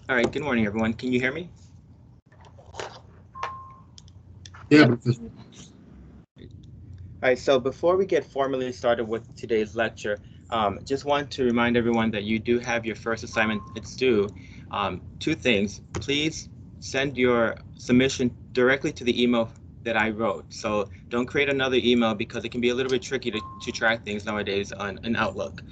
All right, good morning, everyone. Can you hear me? Yeah, Professor. All right, so before we get formally started with today's lecture, just want to remind everyone that you do have your first assignment. It's due. Two things. Please send your submission directly to the email that I wrote. So don't create another email because it can be a little bit tricky to track things nowadays on in Outlook,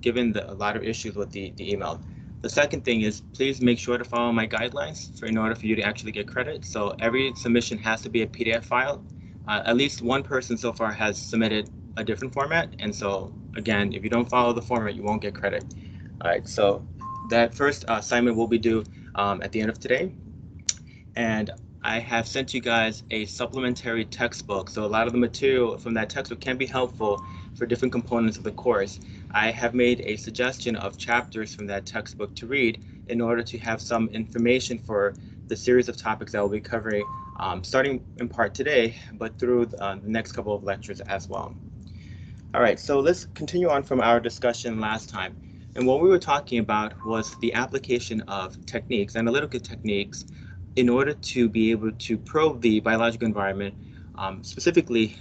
given a lot of issues with the email. The second thing is please make sure to follow my guidelines in order for you to actually get credit. So every submission has to be a PDF file. At least one person so far has submitted a different format. And so again, if you don't follow the format, you won't get credit. All right, so that first assignment will be due at the end of today. And I have sent you guys a supplementary textbook. So a lot of the material from that textbook can be helpful for different components of the course. I have made a suggestion of chapters from that textbook to read in order to have some information for the series of topics that we'll be covering, starting in part today, but through the next couple of lectures as well. All right, so let's continue on from our discussion last time. And what we were talking about was the application of techniques, analytical techniques, in order to be able to probe the biological environment, specifically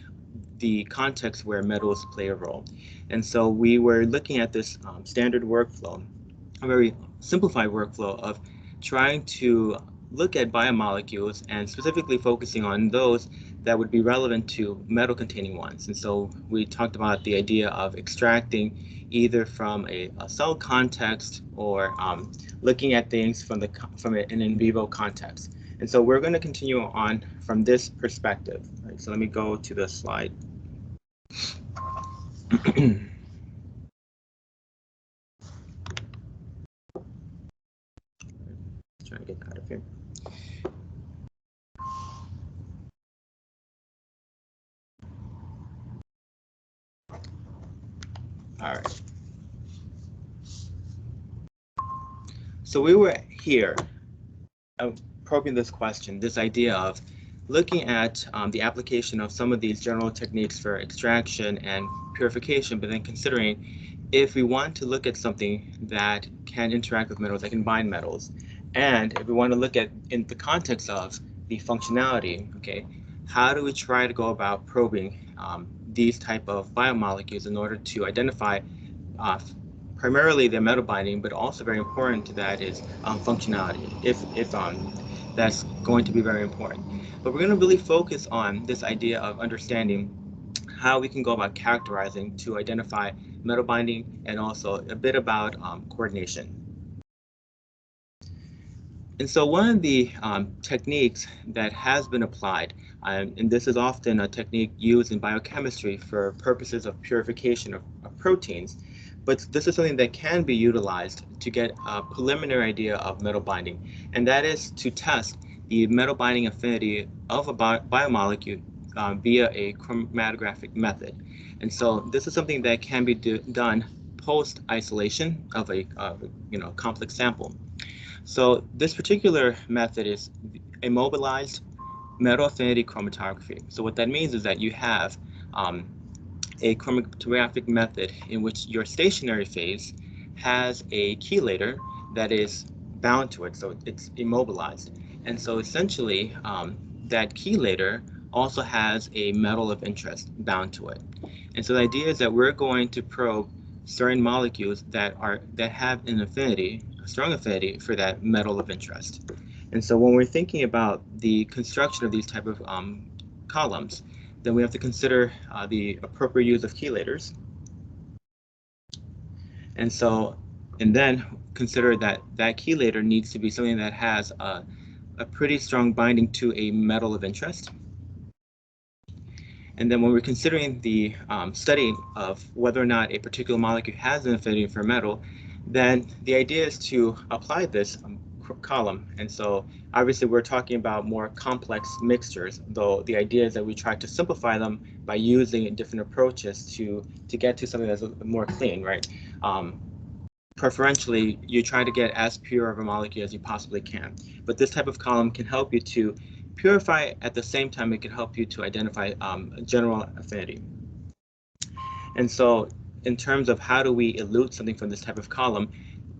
the context where metals play a role. And so we were looking at this standard workflow, a very simplified workflow of trying to look at biomolecules and specifically focusing on those that would be relevant to metal containing ones. And so we talked about the idea of extracting either from a cell context or looking at things from an in vivo context. And so we're going to continue on from this perspective. Right, so let me go to the slide. Trying to get out of here. All right. So we were here probing this question, this idea of looking at the application of some of these general techniques for extraction and purification, but then considering if we want to look at something that can interact with metals, that can bind metals, and if we want to look at in the context of the functionality, okay, how do we try to go about probing these type of biomolecules in order to identify uh, primarily their metal binding, but also very important to that is functionality, if that's going to be very important. But we're going to really focus on this idea of understanding how we can go about characterizing to identify metal binding and also a bit about coordination. And so one of the techniques that has been applied, and this is often a technique used in biochemistry for purposes of purification of proteins, but this is something that can be utilized to get a preliminary idea of metal binding, and that is to test the metal binding affinity of a biomolecule via a chromatographic method. And so this is something that can be done post isolation of a complex sample. So this particular method is immobilized metal affinity chromatography. So what that means is that you have um, a chromatographic method in which your stationary phase has a chelator that is bound to it, so it's immobilized. And so essentially, that chelator also has a metal of interest bound to it. And so the idea is that we're going to probe certain molecules that have an affinity, a strong affinity for that metal of interest. And so when we're thinking about the construction of these type of columns, then we have to consider the appropriate use of chelators. And so, and then consider that that chelator needs to be something that has a pretty strong binding to a metal of interest. And then when we're considering the study of whether or not a particular molecule has an affinity for metal, then the idea is to apply this column. And so obviously we're talking about more complex mixtures, though the idea is that we try to simplify them by using different approaches to get to something that's more clean, right? Preferentially, you try to get as pure of a molecule as you possibly can. But this type of column can help you to purify. At the same time, it can help you to identify general affinity. And so in terms of how do we elute something from this type of column,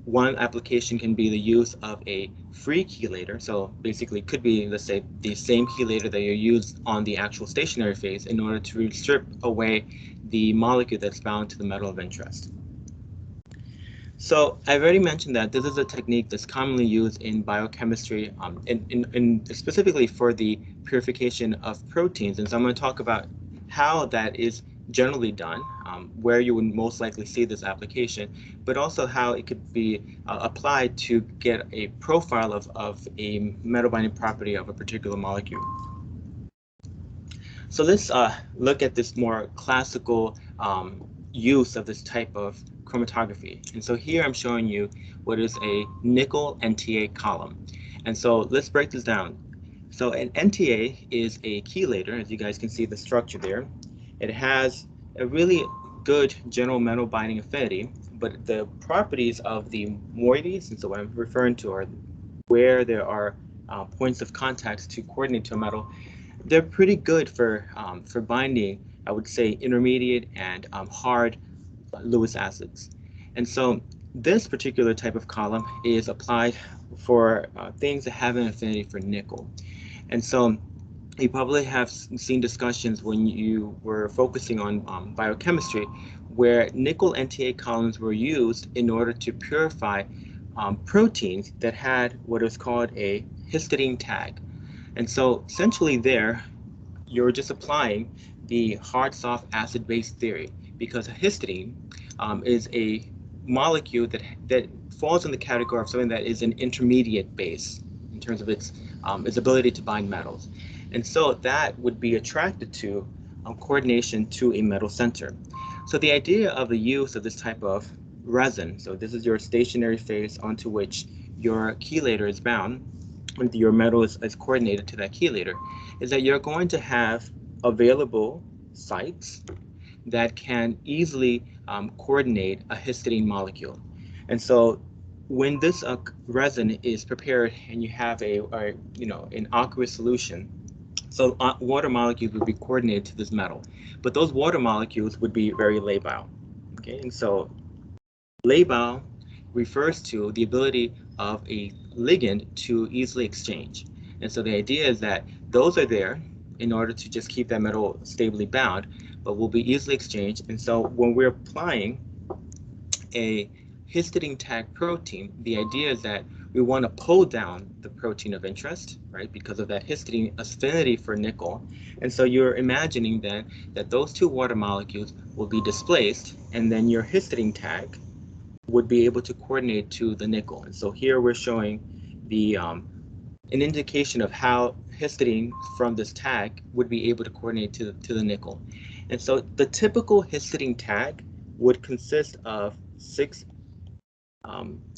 one application can be the use of a free chelator. So basically, it could be, let's say, the same chelator that you use on the actual stationary phase in order to strip away the molecule that's bound to the metal of interest. So I've already mentioned that this is a technique that's commonly used in biochemistry, specifically for the purification of proteins. And so I'm going to talk about how that is generally done, where you would most likely see this application, but also how it could be applied to get a profile of a metal binding property of a particular molecule. So let's look at this more classical use of this type of chromatography. And so here I'm showing you what is a nickel NTA column. And so let's break this down. So an NTA is a chelator, as you guys can see the structure there. It has a really good general metal binding affinity, but the properties of the moieties, and so what I'm referring to are where there are points of contact to coordinate to a metal, they're pretty good for binding, I would say, intermediate and hard Lewis acids. And so this particular type of column is applied for things that have an affinity for nickel. And so you probably have seen discussions when you were focusing on biochemistry where nickel NTA columns were used in order to purify proteins that had what is called a histidine tag. And so essentially there, you're just applying the hard-soft acid-base theory, because histidine is a molecule that falls in the category of something that is an intermediate base in terms of its ability to bind metals. And so that would be attracted to coordination to a metal center. So the idea of the use of this type of resin, so this is your stationary phase onto which your chelator is bound, and your metal is coordinated to that chelator, is that you're going to have available sites that can easily coordinate a histidine molecule. And so when this resin is prepared and you have an aqueous solution, so water molecules would be coordinated to this metal, but those water molecules would be very labile. Okay, and so labile refers to the ability of a ligand to easily exchange. And so the idea is that those are there in order to just keep that metal stably bound, but will be easily exchanged. And so when we're applying a histidine tag protein, the idea is that we want to pull down the protein of interest, right, because of that histidine affinity for nickel. And so you're imagining then that those two water molecules will be displaced, and then your histidine tag would be able to coordinate to the nickel. And so here we're showing the an indication of how histidine from this tag would be able to coordinate to the nickel. And so the typical histidine tag would consist of 6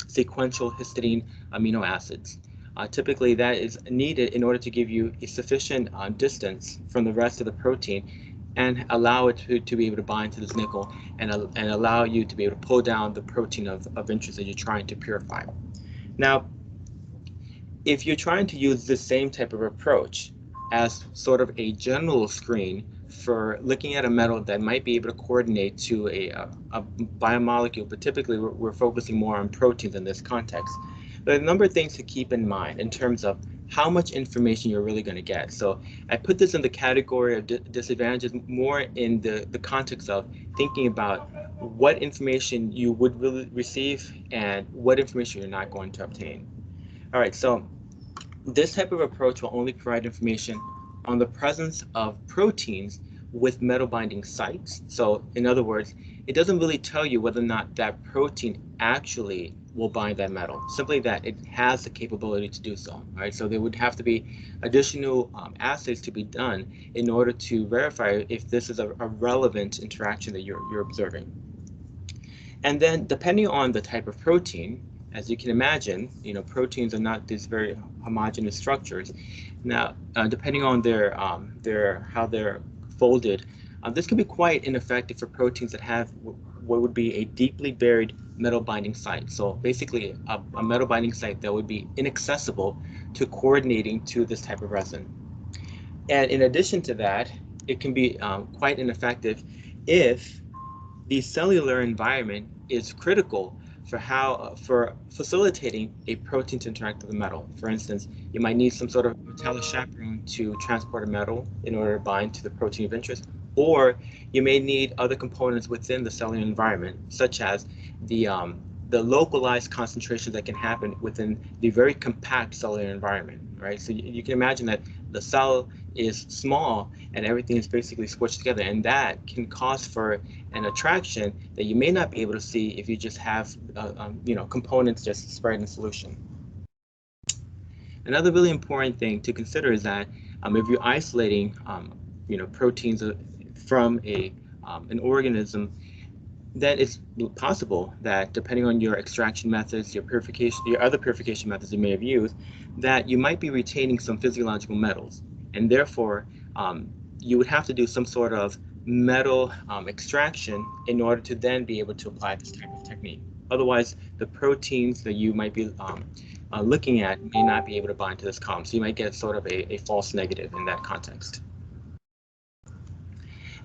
sequential histidine amino acids. Typically that is needed in order to give you a sufficient distance from the rest of the protein and allow it to be able to bind to this nickel and allow you to be able to pull down the protein of interest that you're trying to purify. Now, if you're trying to use the same type of approach as sort of a general screen for looking at a metal that might be able to coordinate to a biomolecule, but typically we're focusing more on proteins in this context. There are a number of things to keep in mind in terms of how much information you're really going to get. So I put this in the category of disadvantages more in the context of thinking about what information you would really receive and what information you're not going to obtain. All right, so this type of approach will only provide information on the presence of proteins with metal binding sites. So in other words, it doesn't really tell you whether or not that protein actually will bind that metal, simply that it has the capability to do so, right? So there would have to be additional assays to be done in order to verify if this is a relevant interaction that you're observing. And then depending on the type of protein, as you can imagine, proteins are not these very homogeneous structures. Now, depending on how they're folded, this can be quite ineffective for proteins that have what would be a deeply buried metal binding site. So basically, a metal binding site that would be inaccessible to coordinating to this type of resin. And in addition to that, it can be quite ineffective if the cellular environment is critical for facilitating a protein to interact with a metal. For instance, you might need some sort of metallic chaperone to transport a metal in order to bind to the protein of interest, or you may need other components within the cellular environment, such as the localized concentrations that can happen within the very compact cellular environment, right? So you can imagine that the cell is small and everything is basically squished together, and that can cause for an attraction that you may not be able to see if you just have components just spread in solution. Another really important thing to consider is that if you're isolating proteins from an organism, then it's possible that depending on your extraction methods, your other purification methods you may have used, that you might be retaining some physiological metals, and therefore you would have to do some sort of metal extraction in order to then be able to apply this type of technique. Otherwise, the proteins that you might be looking at may not be able to bind to this column, so you might get sort of a false negative in that context.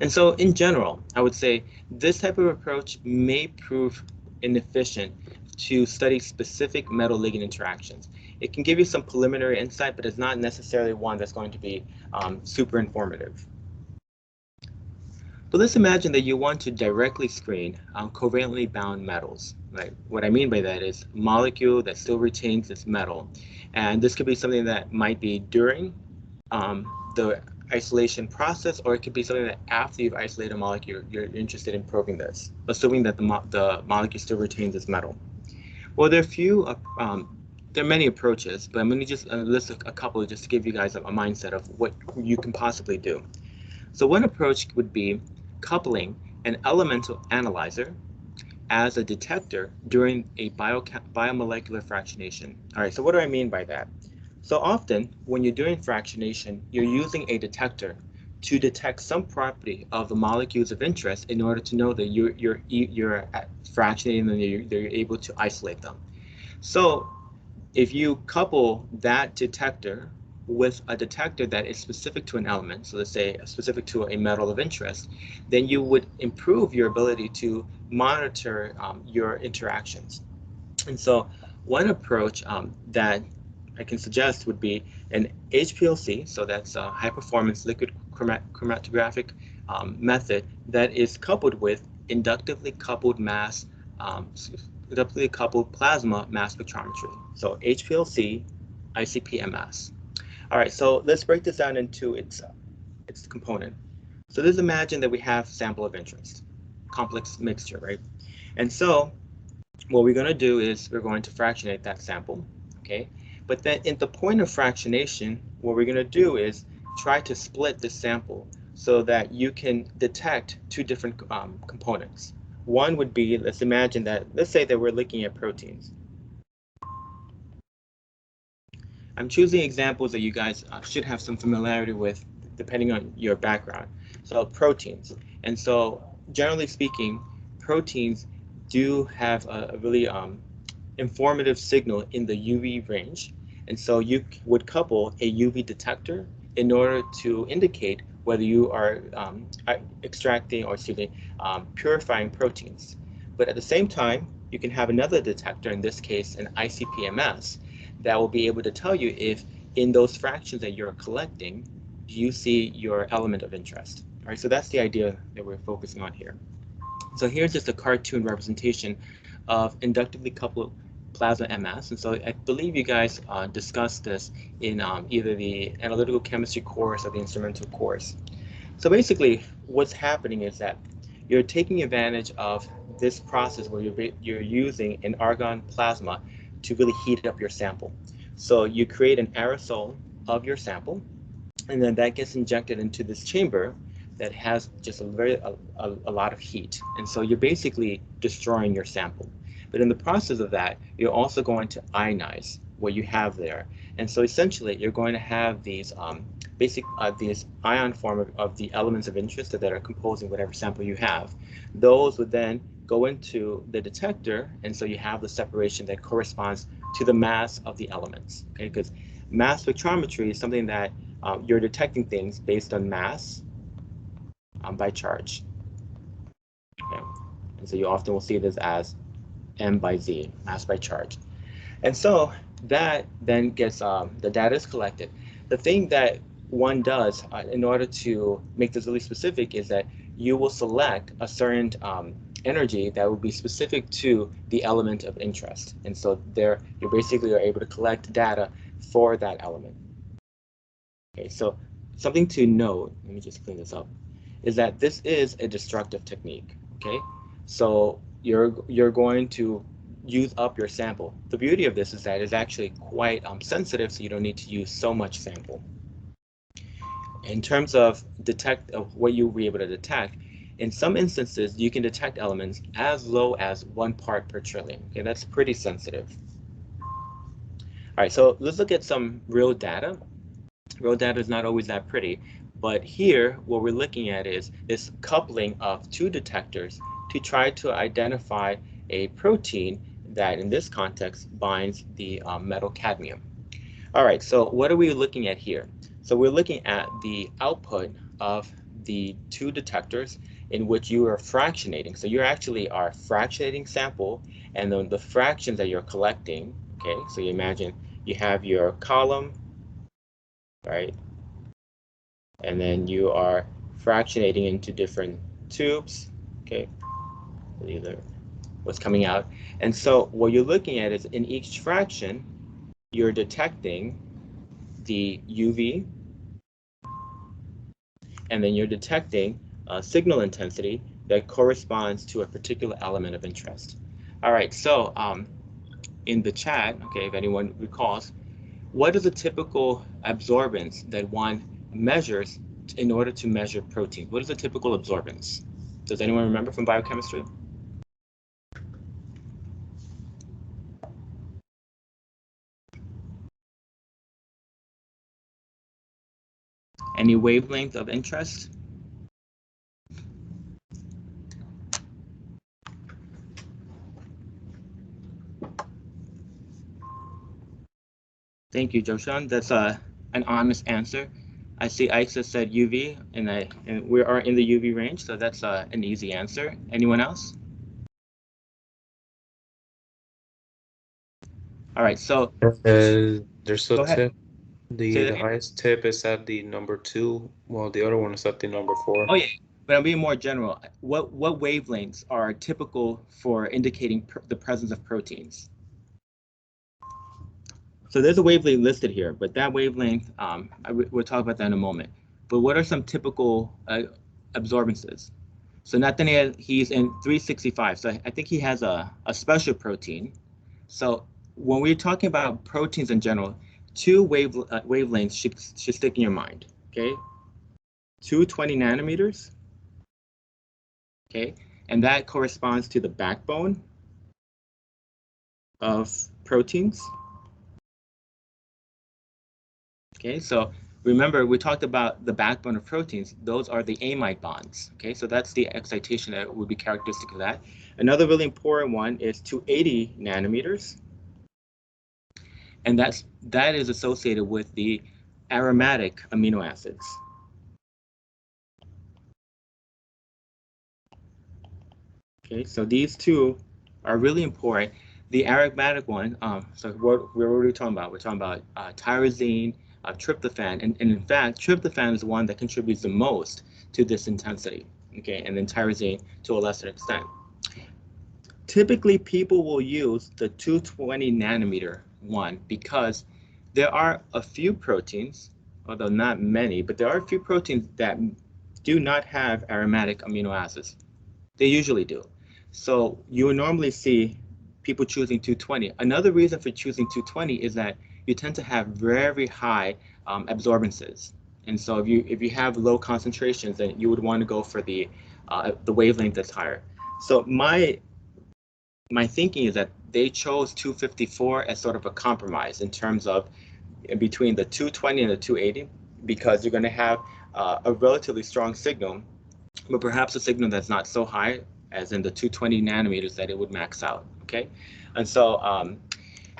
And so in general, I would say this type of approach may prove inefficient to study specific metal ligand interactions. It can give you some preliminary insight, but it's not necessarily one that's going to be super informative. But let's imagine that you want to directly screen covalently bound metals. Right? What I mean by that is a molecule that still retains its metal. And this could be something that might be during the isolation process, or it could be something that after you've isolated a molecule, you're interested in probing this, assuming that the molecule still retains its metal. Well, there are many approaches, but I'm going to just list a couple just to give you guys a mindset of what you can possibly do. So one approach would be coupling an elemental analyzer as a detector during a biomolecular fractionation. All right, so what do I mean by that? So often, when you're doing fractionation, you're using a detector to detect some property of the molecules of interest in order to know that you're fractionating them and you're able to isolate them. So if you couple that detector with a detector that is specific to an element, so let's say specific to a metal of interest, then you would improve your ability to monitor your interactions. And so one approach that I can suggest would be an HPLC, so that's a high performance liquid chromatographic method that is coupled with inductively coupled plasma mass spectrometry. So HPLC, ICP-MS. All right, so let's break this down into its component. So let's imagine that we have sample of interest, complex mixture, right? And so what we're going to do is we're going to fractionate that sample, okay? But then in the point of fractionation, what we're going to do is try to split the sample so that you can detect two different components. One would be, let's say that we're looking at proteins. I'm choosing examples that you guys should have some familiarity with depending on your background. So proteins. And so generally speaking, proteins do have a really informative signal in the UV range. And so you would couple a UV detector in order to indicate whether you are extracting or purifying proteins. But at the same time, you can have another detector, in this case an ICP-MS, that will be able to tell you if in those fractions that you're collecting, you see your element of interest. All right, so that's the idea that we're focusing on here. So here's just a cartoon representation of inductively coupled plasma MS. And so I believe you guys discussed this in either the analytical chemistry course or the instrumental course. So basically what's happening is that you're taking advantage of this process where you're using an argon plasma to really heat up your sample. So you create an aerosol of your sample, and then that gets injected into this chamber that has just a lot of heat. And so you're basically destroying your sample. But in the process of that, you're also going to ionize what you have there. And so essentially, you're going to have these these ion form of the elements of interest that are composing whatever sample you have. Those would then go into the detector, and so you have the separation that corresponds to the mass of the elements. Okay, because mass spectrometry is something that you're detecting things based on mass by charge. Okay. And so you often will see this as m by z, mass by charge. And so that then gets, the data is collected. The thing that one does in order to make this really specific is that you will select a certain energy that will be specific to the element of interest. And so there you basically are able to collect data for that element. Okay, so something to note, let me just clean this up, is that this is a destructive technique. Okay, so you're going to use up your sample. The beauty of this is that it's actually quite sensitive, so you don't need to use so much sample. In terms of what you'll be able to detect, in some instances you can detect elements as low as 1 part per trillion. Okay, that's pretty sensitive. All right, so let's look at some real data. Real data is not always that pretty, but here what we're looking at is this coupling of two detectors to try to identify a protein that in this context binds the metal cadmium. All right, so what are we looking at here? So we're looking at the output of the two detectors in which you are fractionating. So you actually are fractionating sample, and then the fractions that you're collecting, okay, so you imagine you have your column, right? And then you are fractionating into different tubes, okay? These are what's coming out. And so what you're looking at is in each fraction, you're detecting the UV, and then you're detecting signal intensity that corresponds to a particular element of interest. All right, so in the chat, okay, if anyone recalls, what is a typical absorbance that one measures in order to measure protein? What is a typical absorbance? Does anyone remember from biochemistry? Any wavelength of interest? Thank you, Joshan. That's an honest answer. I see Aixa said UV, and we are in the UV range, so that's an easy answer. Anyone else? All right, so There's a go ahead. tip. Say The that again. highest tip is at the number 2, while the other one is at the number 4. Oh yeah, but I'm being more general. What wavelengths are typical for indicating the presence of proteins? So there's a wavelength listed here, but that wavelength, we'll talk about that in a moment. But what are some typical absorbances? So Nathaniel, he's in 365. So I think he has a special protein. So when we're talking about proteins in general, two wavelengths should stick in your mind, okay? 220 nanometers, okay? And that corresponds to the backbone of proteins. Okay, so remember we talked about the backbone of proteins. Those are the amide bonds. Okay, so that's the excitation that would be characteristic of that. Another really important one is 280 nanometers, and that is associated with the aromatic amino acids. Okay, so these two are really important. The aromatic one, so what are we talking about? We're talking about tyrosine, tryptophan, and in fact, tryptophan is the one that contributes the most to this intensity, okay, and then tyrosine to a lesser extent. Typically, people will use the 220 nanometer one because there are a few proteins, although not many, but there are a few proteins that do not have aromatic amino acids. They usually do. So you would normally see people choosing 220. Another reason for choosing 220 is that you tend to have very high absorbances. And so if you have low concentrations, then you would want to go for the wavelength that's higher. So my thinking is that they chose 254 as sort of a compromise in terms of between the 220 and the 280, because you're going to have a relatively strong signal, but perhaps a signal that's not so high as in the 220 nanometers that it would max out. Okay, and so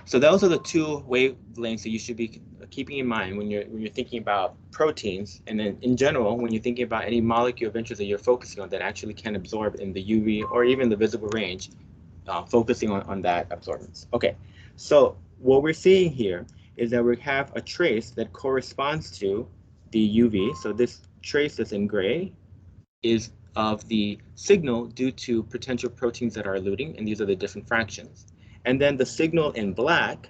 so those are the two wavelengths that you should be keeping in mind when you're thinking about proteins, and then in general when you're thinking about any molecule of interest that you're focusing on that actually can absorb in the UV or even the visible range. focusing on that absorbance. Okay, so what we're seeing here is that we have a trace that corresponds to the UV. So this trace that's in gray is of the signal due to potential proteins that are eluting, and these are the different fractions. And then the signal in black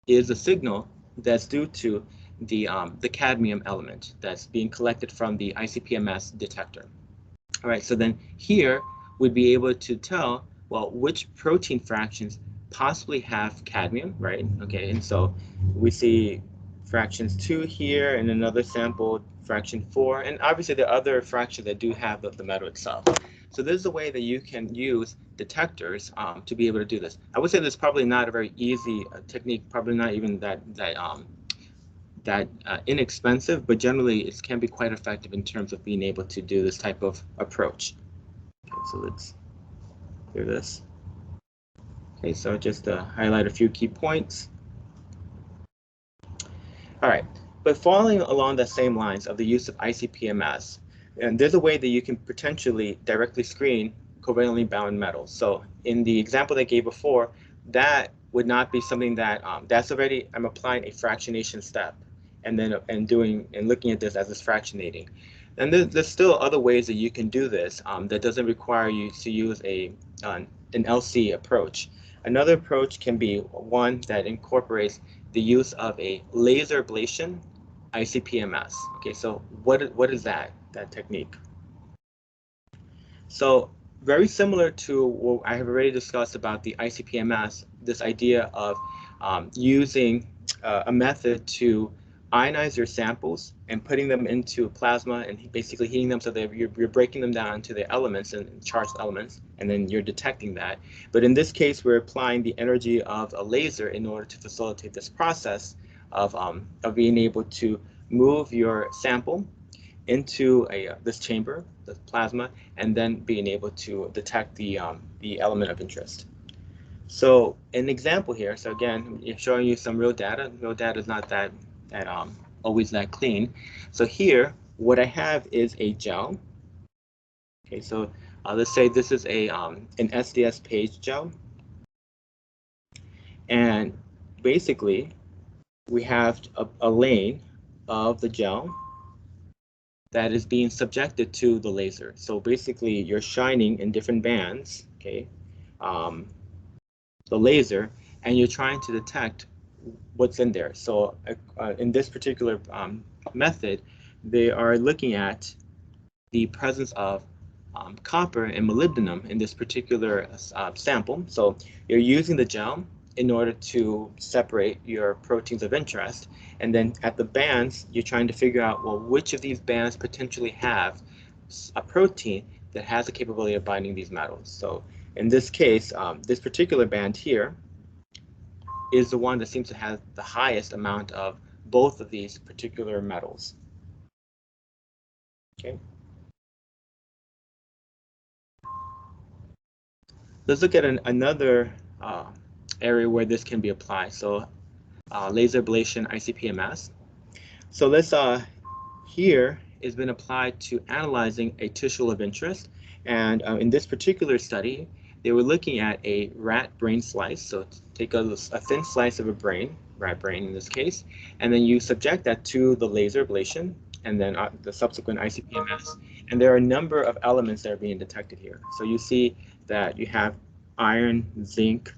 is a signal that's due to the cadmium element that's being collected from the ICP-MS detector. All right, so then here we'd be able to tell, well, which protein fractions possibly have cadmium, right? Okay, and so we see fractions 2 here and another sample, fraction 4, and obviously there are other fractions that do have the metal itself. So this is a way that you can use detectors to be able to do this. I would say this is probably not a very easy technique, probably not even that inexpensive, but generally it can be quite effective in terms of being able to do this type of approach. Okay, so let's do this. Okay, so just to highlight a few key points. All right, but following along the same lines of the use of ICP-MS, and there's a way that you can potentially directly screen covalently bound metals. So in the example that I gave before, that would not be something that that's already, I'm applying a fractionation step and then looking at this as this fractionating. And there's still other ways that you can do this that doesn't require you to use an LC approach. Another approach can be one that incorporates the use of a laser ablation ICP-MS. Okay, so what is that technique? So very similar to what I have already discussed about the ICP-MS, this idea of using a method to ionize your samples and putting them into plasma and basically heating them so that you're breaking them down to the elements and charged elements, and then you're detecting that. But in this case, we're applying the energy of a laser in order to facilitate this process of being able to move your sample into this chamber, the plasma, and then being able to detect the element of interest. So an example here, so again, showing you some real data. Real data is not that always that clean. So here, what I have is a gel. Okay, so let's say this is an SDS page gel. And basically, we have a lane of the gel that is being subjected to the laser. So basically, you're shining in different bands, okay, the laser, and you're trying to detect what's in there. So in this particular method, they are looking at the presence of copper and molybdenum in this particular sample. So you're using the gel in order to separate your proteins of interest. And then at the bands, you're trying to figure out, well, which of these bands potentially have a protein that has the capability of binding these metals. So in this case, this particular band here is the one that seems to have the highest amount of both of these particular metals. Okay. Let's look at another area where this can be applied. So laser ablation ICP-MS. So let's here has been applied to analyzing a tissue of interest. And in this particular study, they were looking at a rat brain slice. So take a thin slice of a brain, rat brain in this case, and then you subject that to the laser ablation and then the subsequent ICP-MS. And there are a number of elements that are being detected here. So you see that you have iron, zinc,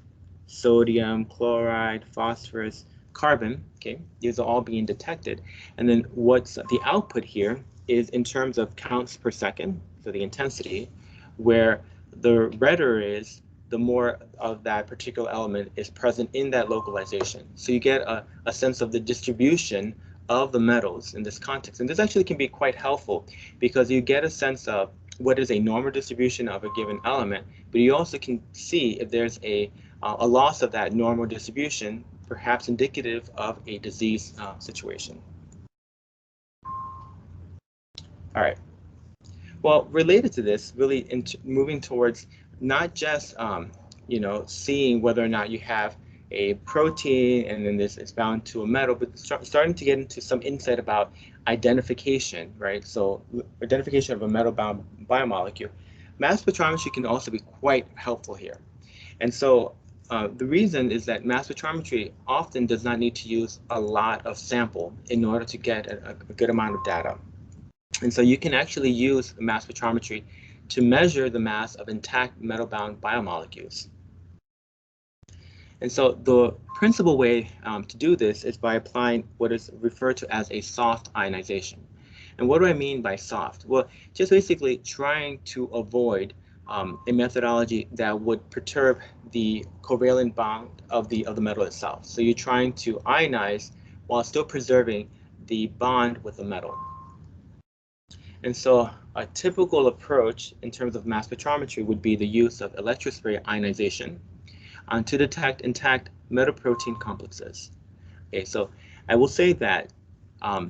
sodium, chloride, phosphorus, carbon, okay? These are all being detected. And then what's the output here is in terms of counts per second, so the intensity, where the redder is, the more of that particular element is present in that localization. So you get a sense of the distribution of the metals in this context. And this actually can be quite helpful because you get a sense of what is a normal distribution of a given element, but you also can see if there's a loss of that normal distribution, perhaps indicative of a disease situation. All right. Well, related to this, really moving towards not just seeing whether or not you have a protein and then this is bound to a metal, but starting to get into some insight about identification, right? So identification of a metal-bound biomolecule. mass spectrometry can also be quite helpful here. And so the reason is that mass spectrometry often does not need to use a lot of sample in order to get a good amount of data. And so you can actually use mass spectrometry to measure the mass of intact metal-bound biomolecules. And so the principal way to do this is by applying what is referred to as a soft ionization. And what do I mean by soft? Well, just basically trying to avoid a methodology that would perturb the covalent bond of the metal itself. So you're trying to ionize while still preserving the bond with the metal. And so a typical approach in terms of mass spectrometry would be the use of electrospray ionization to detect intact metal protein complexes. Okay, so I will say that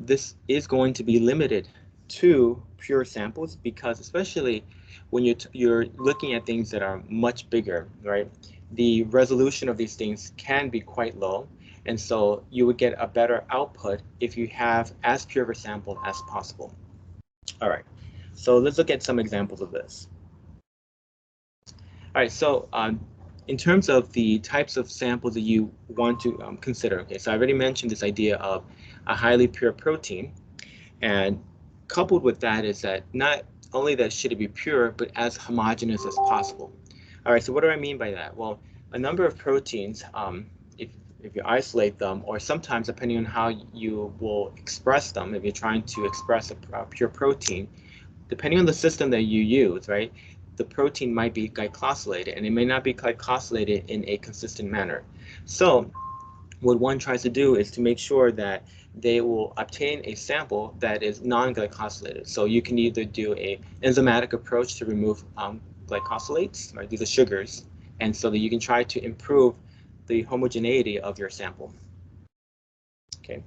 this is going to be limited to pure samples, because especially when you're looking at things that are much bigger, right? The resolution of these things can be quite low, and so you would get a better output if you have as pure of a sample as possible. All right, so let's look at some examples of this. All right, so in terms of the types of samples that you want to consider, okay, so I already mentioned this idea of a highly pure protein, and coupled with that is that not only that should it be pure, but as homogeneous as possible. All right, so what do I mean by that? Well, a number of proteins, if you isolate them, or sometimes depending on how you will express them, if you're trying to express a pure protein, depending on the system that you use, right, the protein might be glycosylated, and it may not be glycosylated in a consistent manner. So what one tries to do is to make sure that they will obtain a sample that is non-glycosylated. So you can either do a enzymatic approach to remove glycosylates, right? These are sugars, and so that you can try to improve the homogeneity of your sample. Okay.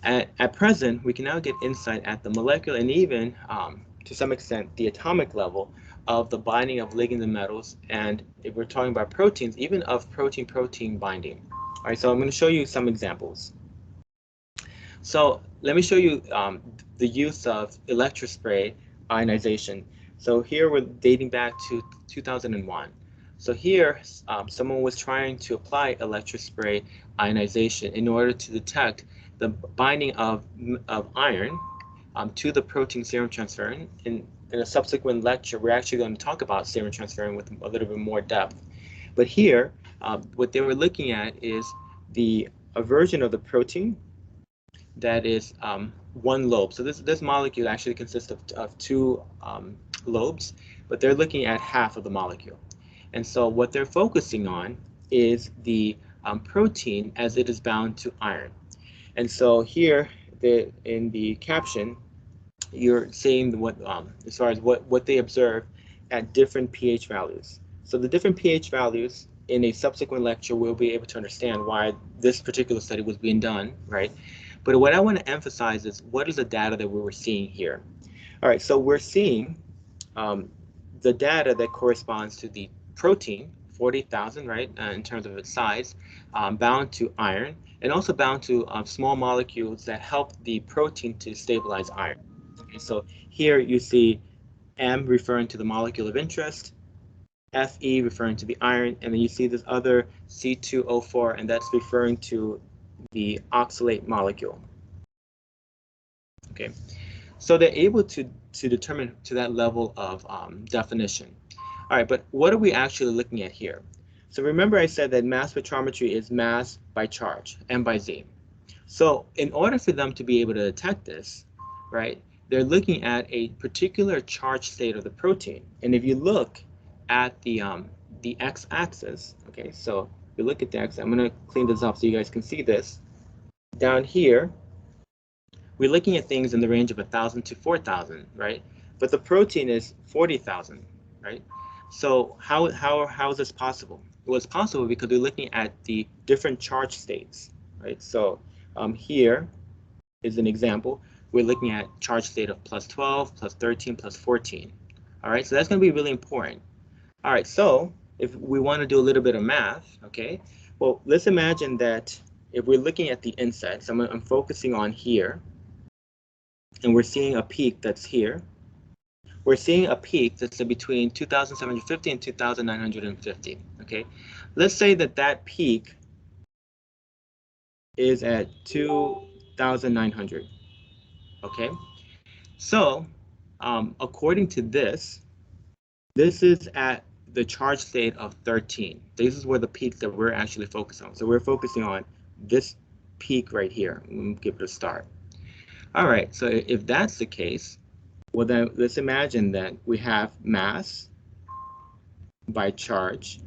At present, we can now get insight at the molecular and even, to some extent, the atomic level of the binding of ligands and metals, and if we're talking about proteins, even of protein-protein binding. All right, so I'm going to show you some examples. So let me show you the use of electrospray ionization. So here we're dating back to 2001. So here, someone was trying to apply electrospray ionization in order to detect the binding of iron to the protein serum transferrin. In a subsequent lecture, we're actually going to talk about serum transferrin with a little bit more depth. But here, what they were looking at is a version of the protein that is one lobe. So this molecule actually consists of two lobes, but they're looking at half of the molecule. And so what they're focusing on is the protein as it is bound to iron. And so here, in the caption, you're seeing what, as far as what they observe at different pH values. So the different pH values, in a subsequent lecture, we'll be able to understand why this particular study was being done, right? But what I want to emphasize is what is the data that we were seeing here. All right, so we're seeing the data that corresponds to the protein, 40,000, right, in terms of its size, bound to iron, and also bound to small molecules that help the protein to stabilize iron. Okay, so here you see M referring to the molecule of interest, Fe referring to the iron, and then you see this other C2O4, and that's referring to the oxalate molecule. Okay, so they're able to determine to that level of definition. All right, but what are we actually looking at here? So remember I said that mass spectrometry is mass by charge, M by Z. So in order for them to be able to detect this, right, they're looking at a particular charge state of the protein. And if you look at the x-axis, okay, so if you look at the x, I'm going to clean this up so you guys can see this. Down here, we're looking at things in the range of 1,000 to 4,000, right? But the protein is 40,000, right? So how is this possible? Well, it's possible because we're looking at the different charge states, right? So here is an example. We're looking at charge state of plus 12, plus 13, plus 14. All right, so that's going to be really important. All right, so if we want to do a little bit of math, okay, well, let's imagine that if we're looking at the inset, so I'm focusing on here, and we're seeing a peak that's here. we're seeing a peak that's between 2,750 and 2,950, okay? Let's say that that peak is at 2,900, okay? So, according to this is at the charge state of 13. This is where the peak that we're actually focused on. So we're focusing on this peak right here. We'll give it a start. All right, so if that's the case, well then let's imagine that we have mass by charge.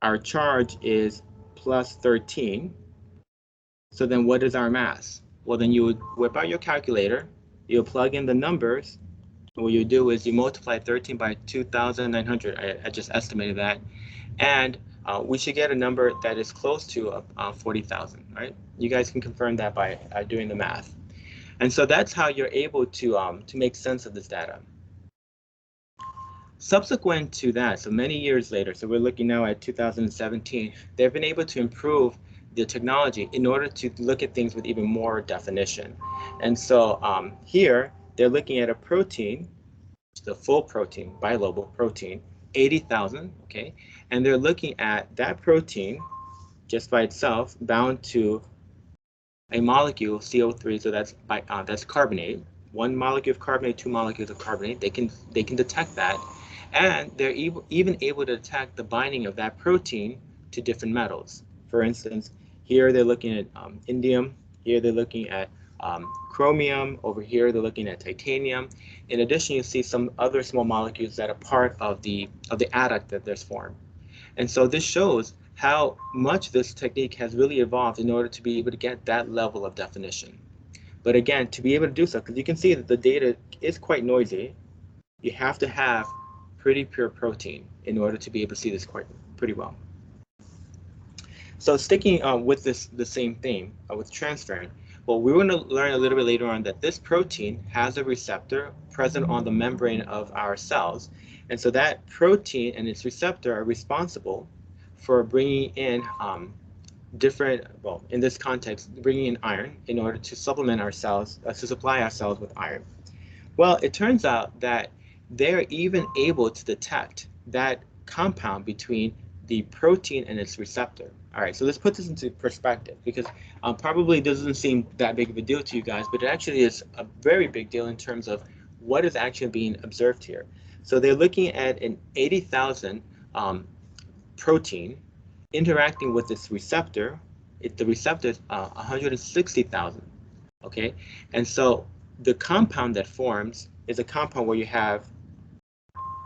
Our charge is plus 13. So then what is our mass? Well, then you would whip out your calculator, you'll plug in the numbers. What you do is you multiply 13 by 2,900. I just estimated that. And we should get a number that is close to 40,000, right? You guys can confirm that by doing the math. And so that's how you're able to make sense of this data. Subsequent to that, so many years later, so we're looking now at 2017, they've been able to improve the technology in order to look at things with even more definition. And so here, they're looking at a protein, the full protein, bilobal protein, 80,000, okay? And they're looking at that protein just by itself bound to a molecule, CO3, so that's carbonate. One molecule of carbonate, two molecules of carbonate. They can detect that, and they're even able to detect the binding of that protein to different metals. For instance, here they're looking at indium. Here they're looking at chromium. Over here they're looking at titanium. In addition, you see some other small molecules that are part of the adduct that there's formed. And so this shows how much this technique has really evolved in order to be able to get that level of definition. But again, to be able to do so, because you can see that the data is quite noisy, you have to have pretty pure protein in order to be able to see this pretty well. So sticking with the same thing with transferrin, well, we're going to learn a little bit later on that this protein has a receptor present on the membrane of our cells. And so that protein and its receptor are responsible for bringing in in this context, bringing in iron in order to supplement our cells, to supply our cells with iron. Well, it turns out that they're even able to detect that compound between the protein and its receptor. All right, so let's put this into perspective, because probably doesn't seem that big of a deal to you guys, but it actually is a very big deal in terms of what is actually being observed here. So they're looking at an 80,000 protein interacting with this receptor. The receptor is 160,000, okay? And so the compound that forms is a compound where you have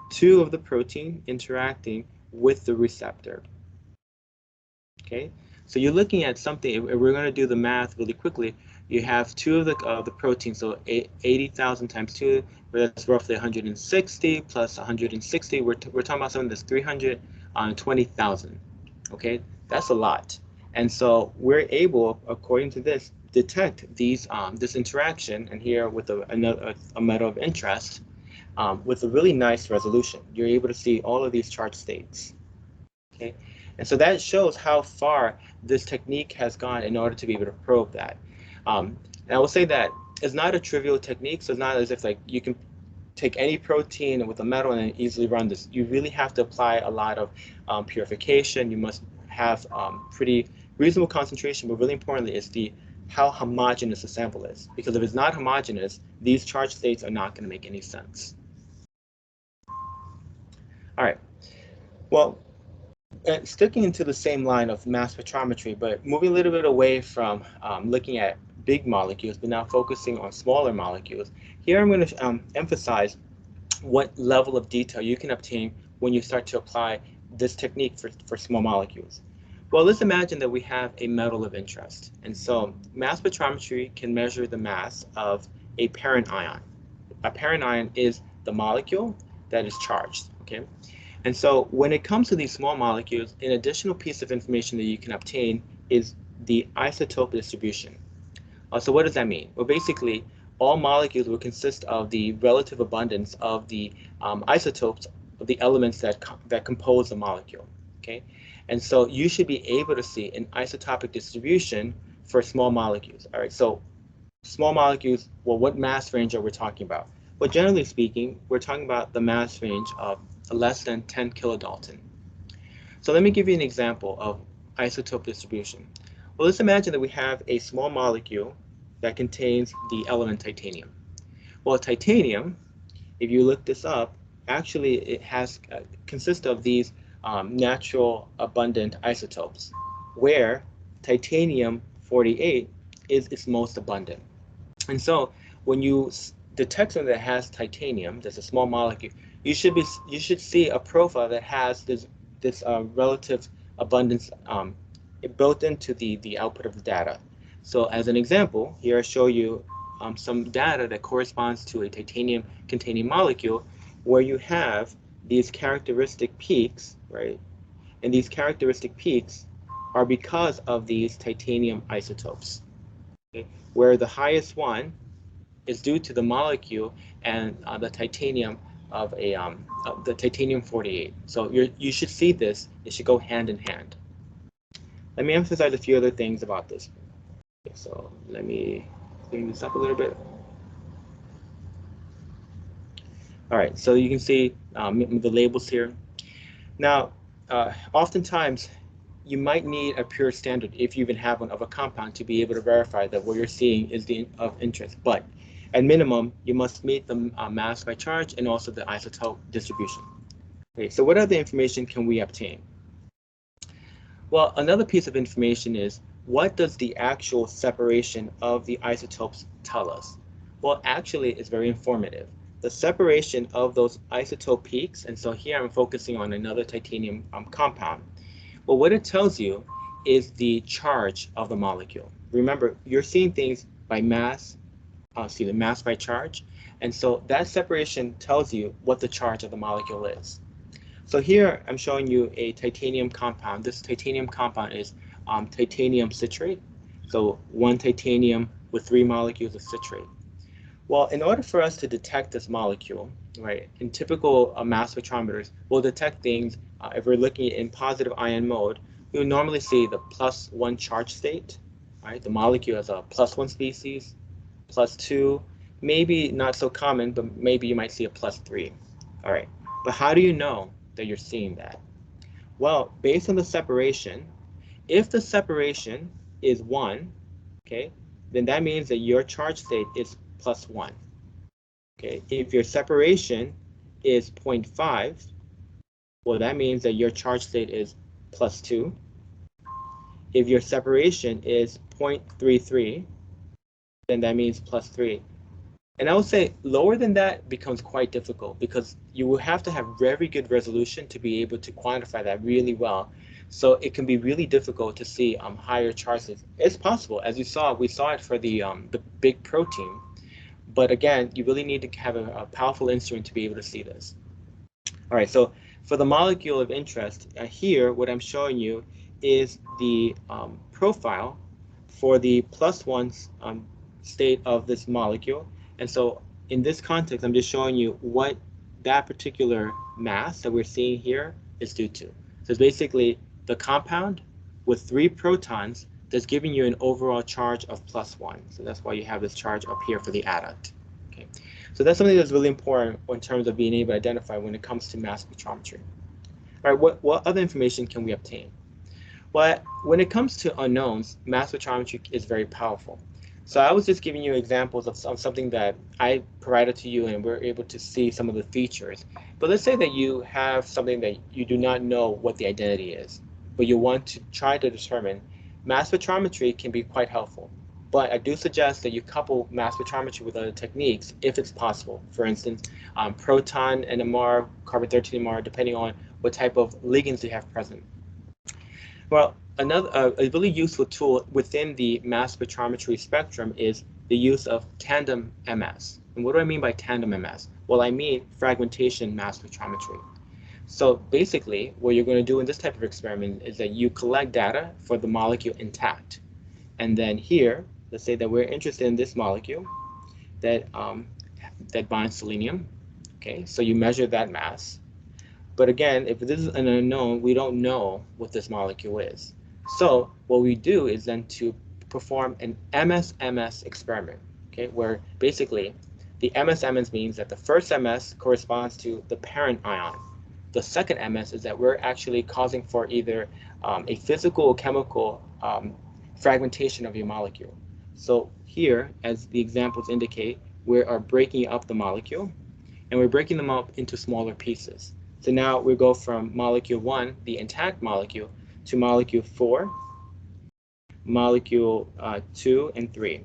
two of the protein interacting with the receptor, okay? So you're looking at something, if we're going to do the math really quickly, you have two of the protein, so 80,000 times 2, that's roughly 160 plus 160, we're talking about something that's 320,000, okay? That's a lot. And so we're able, according to this, detect these this interaction, and here with a metal of interest, with a really nice resolution. You're able to see all of these charge states, okay? And so that shows how far this technique has gone in order to be able to probe that. And I will say that it's not a trivial technique, so it's not as if like you can take any protein with a metal and easily run this. You really have to apply a lot of purification. You must have pretty reasonable concentration, but really importantly is how homogeneous the sample is. Because if it's not homogeneous, these charge states are not going to make any sense. All right. Well, sticking into the same line of mass spectrometry, but moving a little bit away from looking at big molecules, but now focusing on smaller molecules. Here I'm going to emphasize what level of detail you can obtain when you start to apply this technique for small molecules. Well, let's imagine that we have a metal of interest. And so mass spectrometry can measure the mass of a parent ion. A parent ion is the molecule that is charged, okay? And so when it comes to these small molecules, an additional piece of information that you can obtain is the isotope distribution. So what does that mean? Well, basically, all molecules will consist of the relative abundance of the isotopes of the elements that compose the molecule, okay? And so you should be able to see an isotopic distribution for small molecules, all right? So small molecules, well, what mass range are we talking about? Well, generally speaking, we're talking about the mass range of less than 10 kilodalton. So let me give you an example of isotope distribution. Well, let's imagine that we have a small molecule that contains the element titanium. Well, titanium, if you look this up, actually it has consists of these natural abundant isotopes, where titanium-48 is its most abundant. And so when you detect something that has titanium, that's a small molecule, you should see a profile that has this relative abundance built into the output of the data. So as an example, here I show you some data that corresponds to a titanium-containing molecule where you have these characteristic peaks, right? And these characteristic peaks are because of these titanium isotopes, okay? Where the highest one is due to the molecule and the titanium of the titanium-48. So you should see this. It should go hand in hand. Let me emphasize a few other things about this. Okay, so let me clean this up a little bit. All right, so you can see the labels here. Now, oftentimes, you might need a pure standard, if you even have one, of a compound to be able to verify that what you're seeing is of interest. But at minimum, you must meet the mass by charge and also the isotope distribution. Okay, so what other information can we obtain? Well, another piece of information is, what does the actual separation of the isotopes tell us? Well, actually, it's very informative. The separation of those isotope peaks, and so here I'm focusing on another titanium compound. Well, what it tells you is the charge of the molecule. Remember, you're seeing things by mass, the mass by charge, and so that separation tells you what the charge of the molecule is. So here I'm showing you a titanium compound. This titanium compound is titanium citrate. So one titanium with 3 molecules of citrate. Well, in order for us to detect this molecule, right, in typical mass spectrometers, we'll detect things, if we're looking in positive ion mode, we would normally see the +1 charge state, right? The molecule has a +1 species, +2, maybe not so common, but maybe you might see a +3. All right, but how do you know that you're seeing that? Well, based on the separation, if the separation is 1, okay, then that means that your charge state is +1. Okay, if your separation is 0.5, well, that means that your charge state is +2. If your separation is 0.33, then that means +3. And I would say lower than that becomes quite difficult because you will have to have very good resolution to be able to quantify that really well. So it can be really difficult to see higher charges. It's possible, as you saw, we saw it for the big protein. But again, you really need to have a powerful instrument to be able to see this. All right, so for the molecule of interest, here, what I'm showing you is the profile for the +1 state of this molecule. And so in this context, I'm just showing you what that particular mass that we're seeing here is due to. So it's basically the compound with 3 protons that's giving you an overall charge of +1. So that's why you have this charge up here for the adduct. Okay, so that's something that's really important in terms of being able to identify when it comes to mass spectrometry. All right, what other information can we obtain? Well, when it comes to unknowns, mass spectrometry is very powerful. So I was just giving you examples of something that I provided to you and we're able to see some of the features. But let's say that you have something that you do not know what the identity is, but you want to try to determine. Mass spectrometry can be quite helpful, but I do suggest that you couple mass spectrometry with other techniques if it's possible. For instance, proton NMR, carbon-13 NMR, depending on what type of ligands you have present. Well, another a really useful tool within the mass spectrometry spectrum is the use of tandem MS. And what do I mean by tandem MS? Well, I mean fragmentation mass spectrometry. So basically, what you're going to do in this type of experiment is that you collect data for the molecule intact. And then here, let's say that we're interested in this molecule that, that binds selenium. Okay, so you measure that mass. But again, if this is an unknown, we don't know what this molecule is. So what we do is then to perform an MS-MS experiment, okay, where basically The MS means that the first MS corresponds to the parent ion. The second MS is that we're actually causing for either a physical or chemical fragmentation of your molecule. So here, as the examples indicate, we are breaking up the molecule, and we're breaking them up into smaller pieces. So now we go from molecule 1, the intact molecule, to molecule 4, molecule 2, and 3.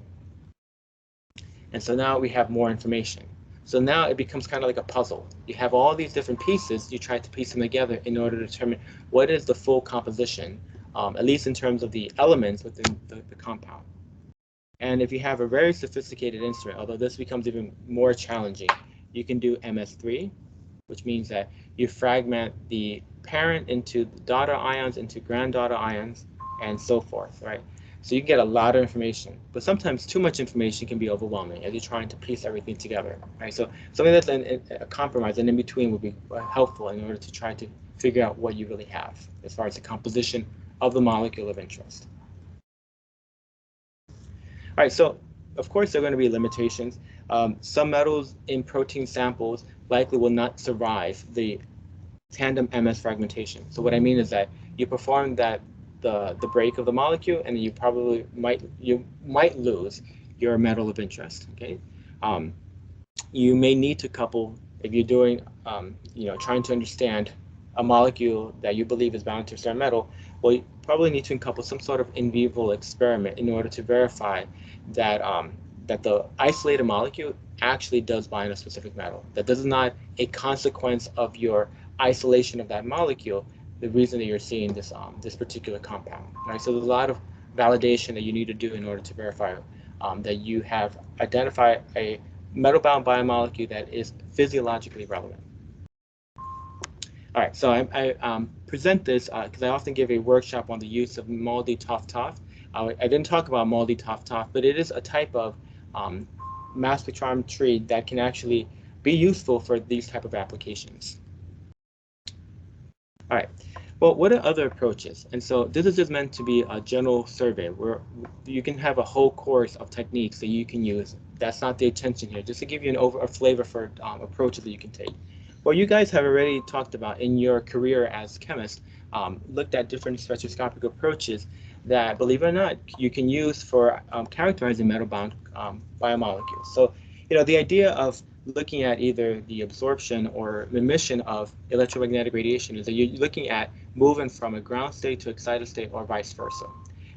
And so now we have more information. So now it becomes kind of like a puzzle. You have all these different pieces, you try to piece them together in order to determine what is the full composition, at least in terms of the elements within the compound. And if you have a very sophisticated instrument, although this becomes even more challenging, you can do MS3, which means that you fragment the parent into daughter ions, into granddaughter ions, and so forth, right? So you get a lot of information, but sometimes too much information can be overwhelming as you're trying to piece everything together, right? So something that's a compromise and in between would be helpful in order to try to figure out what you really have as far as the composition of the molecule of interest. All right, so of course there are going to be limitations. Some metals in protein samples likely will not survive the tandem MS fragmentation. So what I mean is that you perform the break of the molecule, and you probably might lose your metal of interest. Okay, you may need to couple if you're doing trying to understand a molecule that you believe is bound to a certain metal. Well, you probably need to couple some sort of in vivo experiment in order to verify that that the isolated molecule actually does bind a specific metal. That this is not a consequence of your isolation of that molecule, the reason that you're seeing this this particular compound. Right? So there's a lot of validation that you need to do in order to verify that you have identified a metal-bound biomolecule that is physiologically relevant. All right, so I present this because I often give a workshop on the use of MALDI-TOF-TOF. I didn't talk about MALDI-TOF-TOF, but it is a type of mass spectrometry that can actually be useful for these type of applications. All right, well, what are other approaches? And so this is just meant to be a general survey where you can have a whole course of techniques that you can use. That's not the intention here, just to give you a flavor for approaches that you can take. Well, you guys have already talked about in your career as chemists, looked at different spectroscopic approaches that, believe it or not, you can use for characterizing metal-bound biomolecules. So, the idea of looking at either the absorption or emission of electromagnetic radiation is that you're looking at moving from a ground state to excited state or vice versa.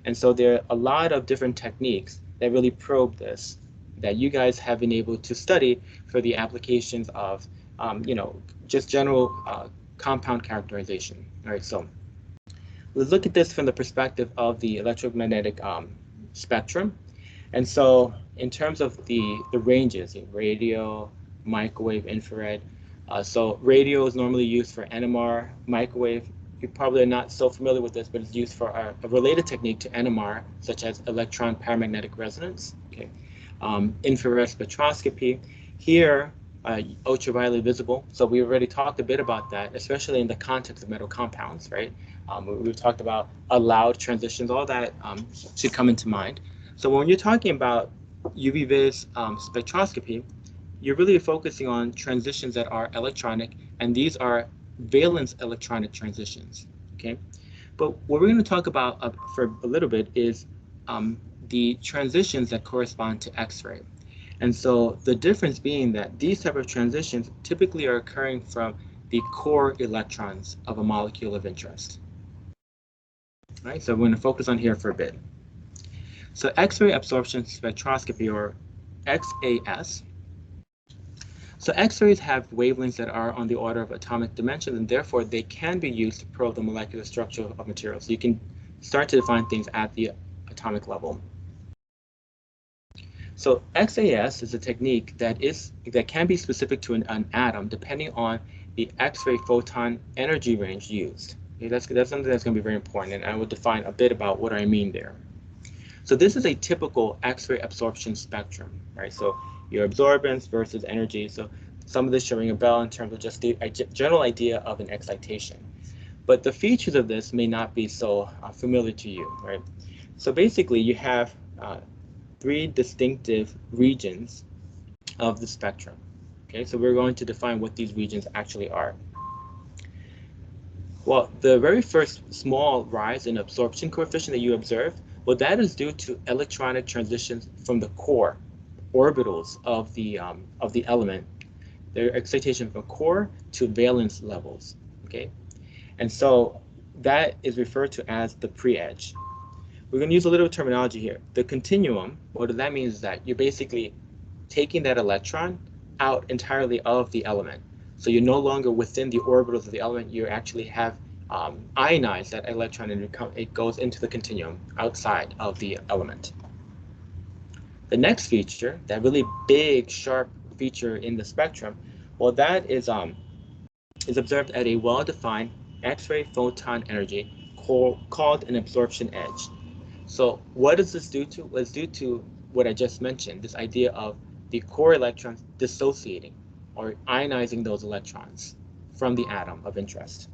And so there are a lot of different techniques that really probe this that you guys have been able to study for the applications of just general compound characterization. All right, so let's look at this from the perspective of the electromagnetic spectrum. And so in terms of the ranges, radio, microwave, infrared, so radio is normally used for NMR. Microwave, you probably are not so familiar with this, but it's used for a related technique to NMR, such as electron paramagnetic resonance. Okay, infrared spectroscopy. Here, ultraviolet visible. So we already talked a bit about that, especially in the context of metal compounds, right? We've talked about allowed transitions, all that should come into mind. So when you're talking about UV vis spectroscopy, you're really focusing on transitions that are electronic, and these are valence electronic transitions, okay? But what we're going to talk about for a little bit is the transitions that correspond to X-ray. And so the difference being that these type of transitions typically are occurring from the core electrons of a molecule of interest. All right, so we're going to focus on here for a bit. So X-ray absorption spectroscopy, or XAS. So X-rays have wavelengths that are on the order of atomic dimensions, and therefore they can be used to probe the molecular structure of materials. So you can start to define things at the atomic level. So XAS is a technique that can be specific to an atom depending on the X-ray photon energy range used. Okay, that's something that's going to be very important, and I will define a bit about what I mean there. So this is a typical X-ray absorption spectrum, right? So your absorbance versus energy. So some of this should ring a bell in terms of just the general idea of an excitation. But the features of this may not be so familiar to you, right? So basically you have three distinctive regions of the spectrum. Okay, so we're going to define what these regions actually are. Well, the very first small rise in absorption coefficient that you observe, well, that is due to electronic transitions from the core orbitals of the element, their excitation from core to valence levels. Okay, and so that is referred to as the pre-edge. We're going to use a little terminology here. The continuum, what that means is that you're basically taking that electron out entirely of the element. So you're no longer within the orbitals of the element, you actually have ionized that electron and it goes into the continuum outside of the element. The next feature, that really big, sharp feature in the spectrum, well, that is observed at a well-defined X-ray photon energy called an absorption edge. So what does this due to? Well, it's due to what I just mentioned, this idea of the core electrons dissociating or ionizing those electrons from the atom of interest.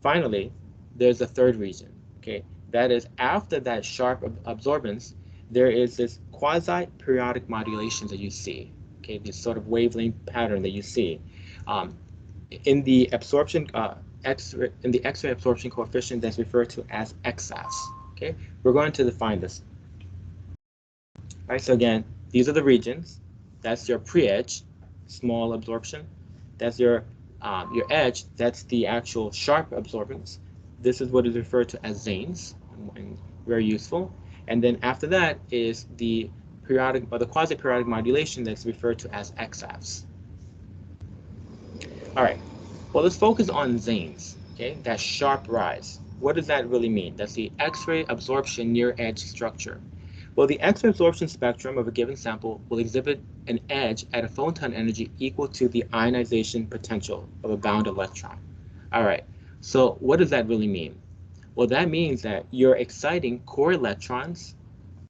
Finally, there's a third region, okay? That is, after that sharp absorbance, there is this quasi-periodic modulation that you see, okay? This sort of wavelength pattern that you see. In the absorption, in the X-ray absorption coefficient that's referred to as XS, okay? We're going to define this. All right, so again, these are the regions. That's your pre-edge, small absorption. That's your edge. That's the actual sharp absorbance. This is what is referred to as zones, and very useful. And then after that is the periodic or the quasi-periodic modulation that's referred to as XFs. All right, well, let's focus on zones, okay? That sharp rise. What does that really mean? That's the X-ray absorption near edge structure. Well, the X-ray absorption spectrum of a given sample will exhibit an edge at a photon energy equal to the ionization potential of a bound electron. All right, so what does that really mean? Well, that means that you're exciting core electrons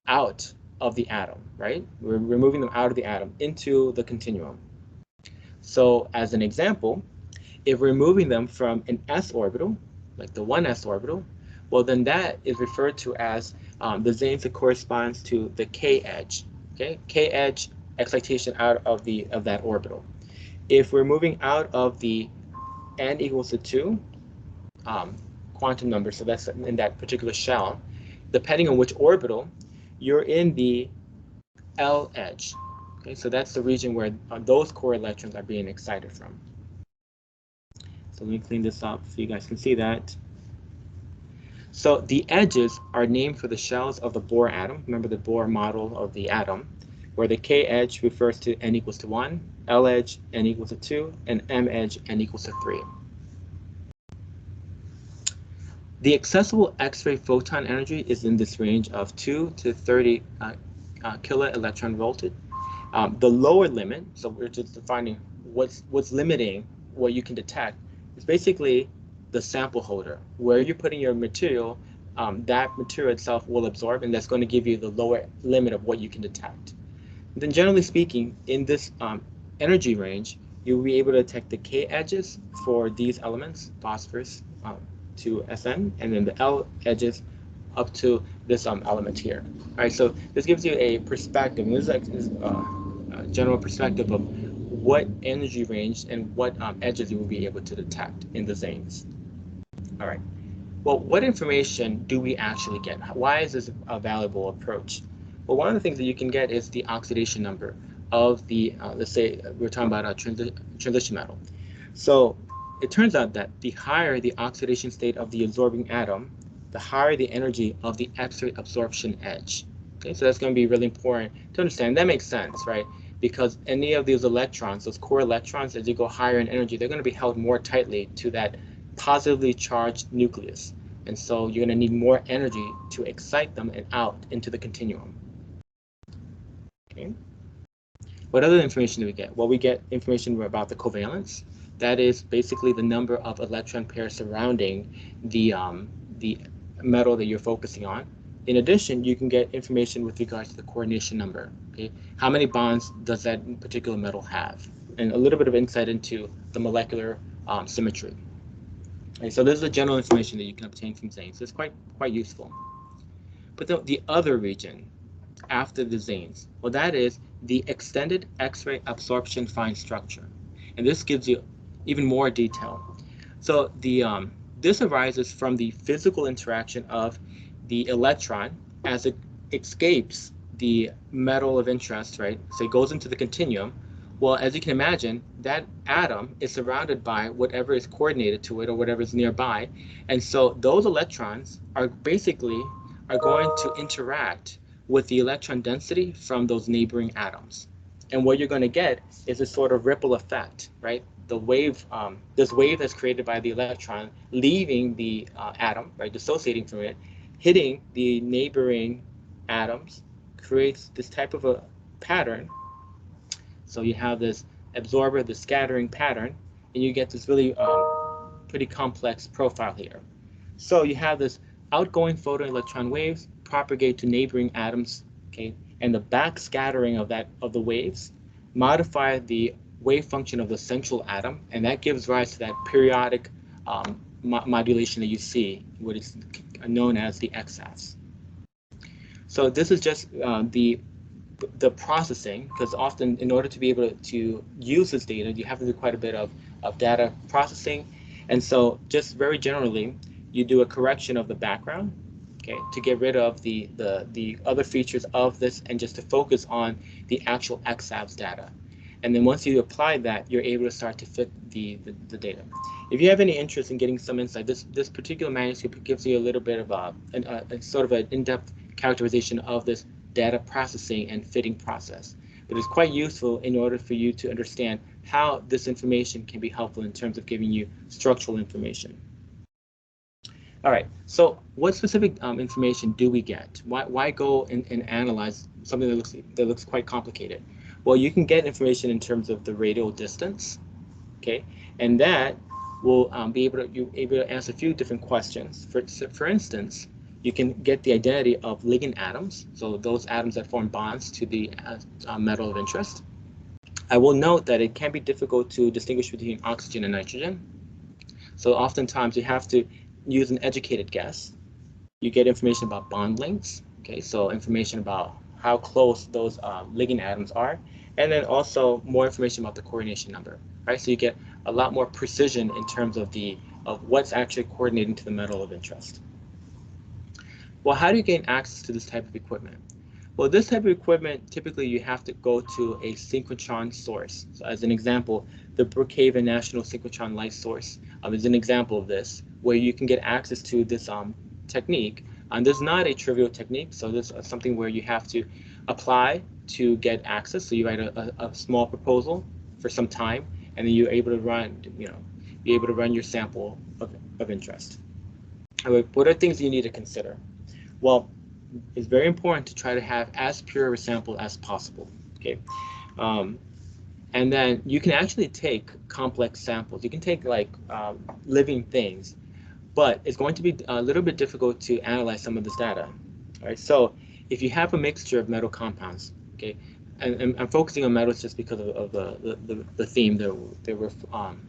out of the atom, right? We're removing them out of the atom into the continuum. So as an example, if we're moving them from an s orbital, like the 1s orbital, well, then that is referred to as the zones that corresponds to the k edge. Okay, k edge excitation out of that orbital. If we're moving out of the n equals to 2 quantum number, so that's in that particular shell, depending on which orbital, you're in the L edge. Okay, so that's the region where those core electrons are being excited from. So let me clean this up so you guys can see that. So the edges are named for the shells of the Bohr atom. Remember the Bohr model of the atom, where the K edge refers to n equals to 1, L edge n equals to 2, and M edge n equals to 3. The accessible X-ray photon energy is in this range of 2 to 30 kilo-electron voltage. The lower limit, so we're just defining what's limiting what you can detect, is basically the sample holder. Where you're putting your material, that material itself will absorb, and that's going to give you the lower limit of what you can detect. And then generally speaking, in this energy range, you'll be able to detect the K edges for these elements, phosphorus to Sn, and then the L edges up to this element here. All right, so this gives you a perspective, and this is a general perspective of what energy range and what edges you will be able to detect in the zones. All right, well, what information do we actually get? Why is this a valuable approach? Well, one of the things that you can get is the oxidation number of the, let's say we're talking about a transition metal. So it turns out that the higher the oxidation state of the absorbing atom, the higher the energy of the X-ray absorption edge. Okay, so that's going to be really important to understand. That makes sense, right? Because any of these electrons, those core electrons, as you go higher in energy, they're going to be held more tightly to that positively charged nucleus. And so you're going to need more energy to excite them and out into the continuum. Okay. What other information do we get? Well, we get information about the covalence. That is basically the number of electron pairs surrounding the metal that you're focusing on. In addition, you can get information with regards to the coordination number. Okay, how many bonds does that particular metal have? And a little bit of insight into the molecular symmetry. Okay, so this is the general information that you can obtain from zones. It's quite useful. But the other region, after the zanes? Well, that is the extended X-ray absorption fine structure. And this gives you even more detail. So this arises from the physical interaction of the electron as it escapes the metal of interest, right? So it goes into the continuum. Well, as you can imagine, that atom is surrounded by whatever is coordinated to it or whatever is nearby. And so those electrons are basically going to interact with the electron density from those neighboring atoms. And what you're going to get is a sort of ripple effect, right? The wave, this wave that's created by the electron leaving the atom, right, dissociating from it, hitting the neighboring atoms, creates this type of a pattern. So you have this absorber, the scattering pattern, and you get this really pretty complex profile here. So you have this outgoing photoelectron waves propagate to neighboring atoms, okay, and the back scattering of the waves modify the wave function of the central atom, and that gives rise to that periodic modulation that you see, what is known as the x-axis. So this is just the processing, because often in order to be able to use this data, you have to do quite a bit of data processing. And so just very generally, you do a correction of the background, okay, to get rid of the other features of this and just to focus on the actual XABS data. And then once you apply that, you're able to start to fit the data. If you have any interest in getting some insight, this particular manuscript gives you a little bit of a sort of an in-depth characterization of this data processing and fitting process. But it's quite useful in order for you to understand how this information can be helpful in terms of giving you structural information. All right, so what specific information do we get? Why go and analyze something that looks quite complicated? Well, you can get information in terms of the radial distance, okay, and that will be able to answer a few different questions. For instance, you can get the identity of ligand atoms, so those atoms that form bonds to the metal of interest. I will note that it can be difficult to distinguish between oxygen and nitrogen. So oftentimes you have to use an educated guess. You get information about bond lengths, okay, so information about how close those ligand atoms are, and then also more information about the coordination number, right? So you get a lot more precision in terms of what's actually coordinating to the metal of interest. Well, how do you gain access to this type of equipment? Well, this type of equipment, typically you have to go to a synchrotron source. So as an example, the Brookhaven National Synchrotron Light Source is an example of this, where you can get access to this technique. And this is not a trivial technique, so this is something where you have to apply to get access. So you write a small proposal for some time, and then you're able to run, your sample of interest. What are things you need to consider? Well, it's very important to try to have as pure a sample as possible, okay? And then you can actually take complex samples. You can take like living things, but it's going to be a little bit difficult to analyze some of this data, all right? So if you have a mixture of metal compounds, okay, and I'm focusing on metals just because of the theme that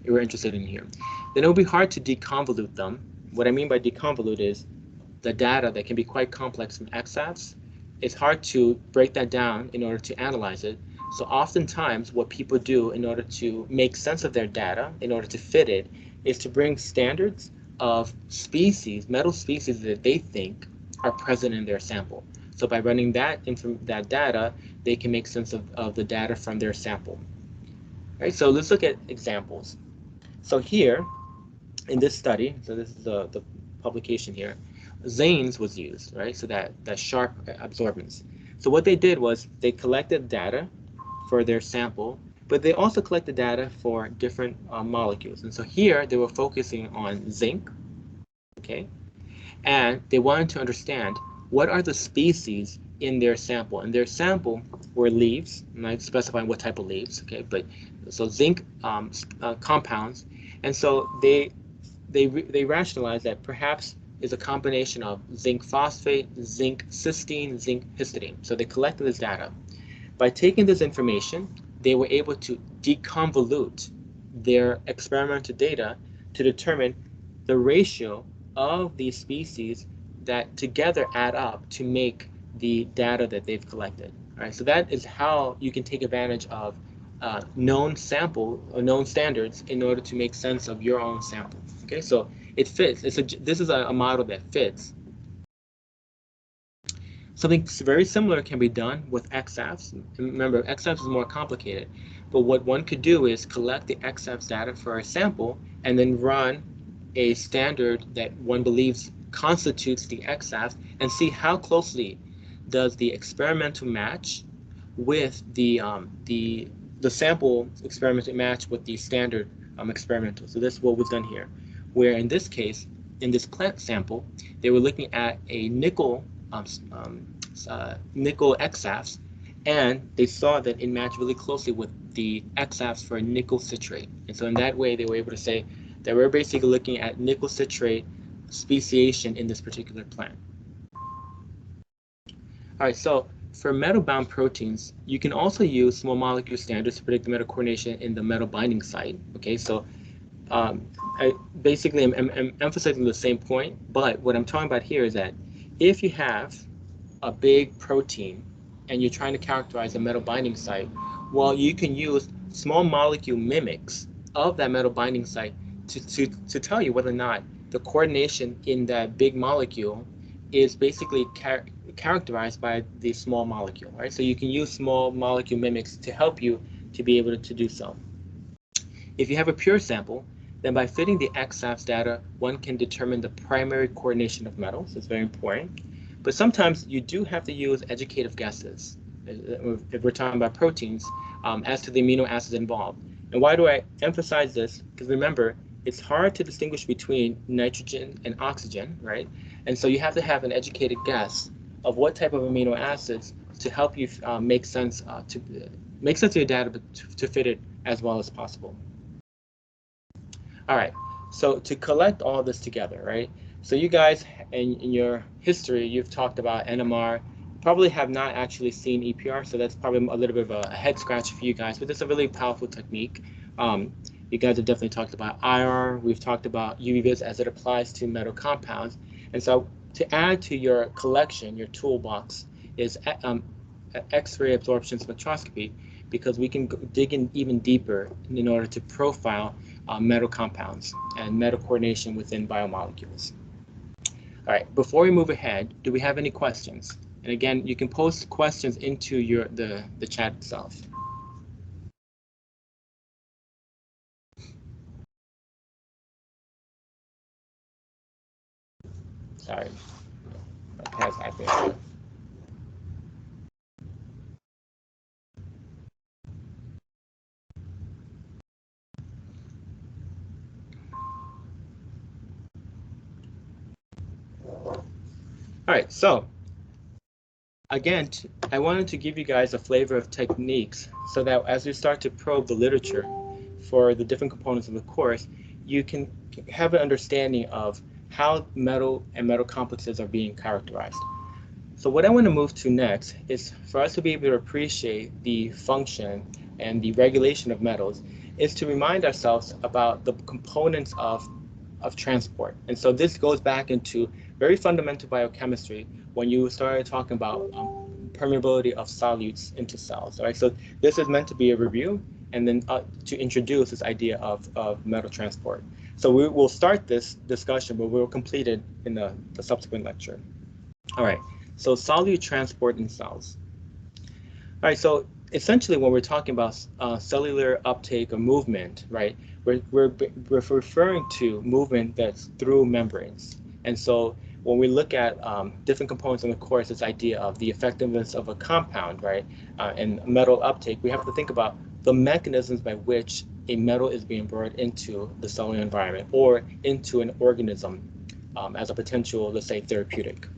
we're interested in here, then it'll be hard to deconvolute them. What I mean by deconvolute is the data that can be quite complex from XAFs. It's hard to break that down in order to analyze it. So oftentimes what people do in order to make sense of their data, in order to fit it, is to bring standards of species, metal species that they think are present in their sample. So by running that data, they can make sense of the data from their sample. All right, so let's look at examples. So here, in this study, so this is the publication here, Zanes was used, right? So that sharp absorbance. So what they did was they collected data for their sample, but they also collected data for different molecules. And so here they were focusing on zinc, okay? And they wanted to understand what are the species in their sample. And their sample were leaves, I'm not specifying what type of leaves, okay? But so zinc compounds. And so they rationalized that perhaps is a combination of zinc phosphate, zinc cysteine, zinc histidine. So they collected this data. By taking this information, they were able to deconvolute their experimental data to determine the ratio of these species that together add up to make the data that they've collected. All right, so that is how you can take advantage of known sample or known standards in order to make sense of your own sample. Okay, so it fits. This is a model that fits. Something very similar can be done with XFs. Remember, XFs is more complicated, but what one could do is collect the XFs data for a sample and then run a standard that one believes constitutes the XFs and see how closely does the experimental match with the sample experimental match with the standard experimental. So this is what was done here, where in this case, in this plant sample, they were looking at a nickel nickel XFs, and they saw that it matched really closely with the XFs for nickel citrate. And so in that way, they were able to say that we're basically looking at nickel citrate speciation in this particular plant. All right, so for metal-bound proteins, you can also use small molecule standards to predict the metal coordination in the metal binding site. Okay, so I'm emphasizing the same point, but what I'm talking about here is that if you have a big protein and you're trying to characterize a metal binding site, well, you can use small molecule mimics of that metal binding site to tell you whether or not the coordination in that big molecule is basically characterized by the small molecule, right? So you can use small molecule mimics to help you to be able to do so. If you have a pure sample, then by fitting the XFs data, one can determine the primary coordination of metals. It's very important. But sometimes you do have to use educative guesses, if we're talking about proteins, as to the amino acids involved. And why do I emphasize this? Because remember, it's hard to distinguish between nitrogen and oxygen, right? And so you have to have an educated guess of what type of amino acids to help you make sense of your data, but to fit it as well as possible. All right, so to collect all this together, right? So you guys, in your history, you've talked about NMR, probably have not actually seen EPR, so that's probably a little bit of a head scratch for you guys, but it's a really powerful technique. You guys have definitely talked about IR, we've talked about UV-Vis as it applies to metal compounds, and so to add to your collection, your toolbox, is X-ray absorption spectroscopy, because we can dig in even deeper in order to profile metal compounds and metal coordination within biomolecules. All right, before we move ahead, do we have any questions? And again, you can post questions into the chat itself. Sorry, my pad's acting up. All right, so again, I wanted to give you guys a flavor of techniques so that as we start to probe the literature for the different components of the course, you can have an understanding of how metal and metal complexes are being characterized. So what I want to move to next is for us to be able to appreciate the function and the regulation of metals is to remind ourselves about the components of transport. And so this goes back into very fundamental biochemistry when you started talking about permeability of solutes into cells. All right, so this is meant to be a review and then to introduce this idea of metal transport. So we will start this discussion, but we'll complete it in the subsequent lecture. All right, so solute transport in cells. All right, so essentially when we're talking about cellular uptake or movement, right, we're referring to movement that's through membranes. And so when we look at different components in the course, this idea of the effectiveness of a compound, right, and metal uptake, we have to think about the mechanisms by which a metal is being brought into the cellular environment or into an organism as a potential, let's say, therapeutic.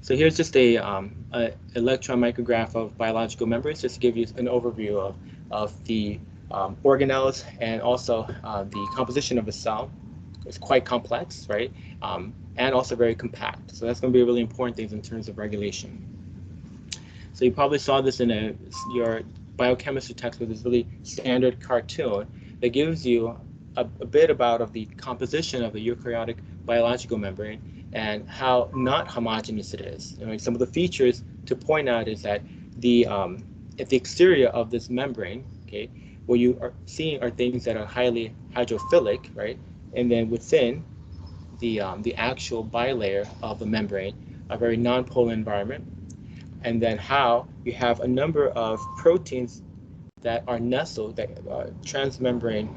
So here's just a electron micrograph of biological membranes, just to give you an overview of the organelles and also the composition of a cell. It's quite complex, right? And also very compact. So that's going to be really important things in terms of regulation. So you probably saw this in your biochemistry text with this really standard cartoon that gives you a bit about of the composition of the eukaryotic biological membrane. and how not homogeneous it is. Some of the features to point out is that the at the exterior of this membrane, okay, what you are seeing are things that are highly hydrophilic, right? And then within the actual bilayer of the membrane, a very nonpolar environment. And then how you have a number of proteins that are nestled, that transmembrane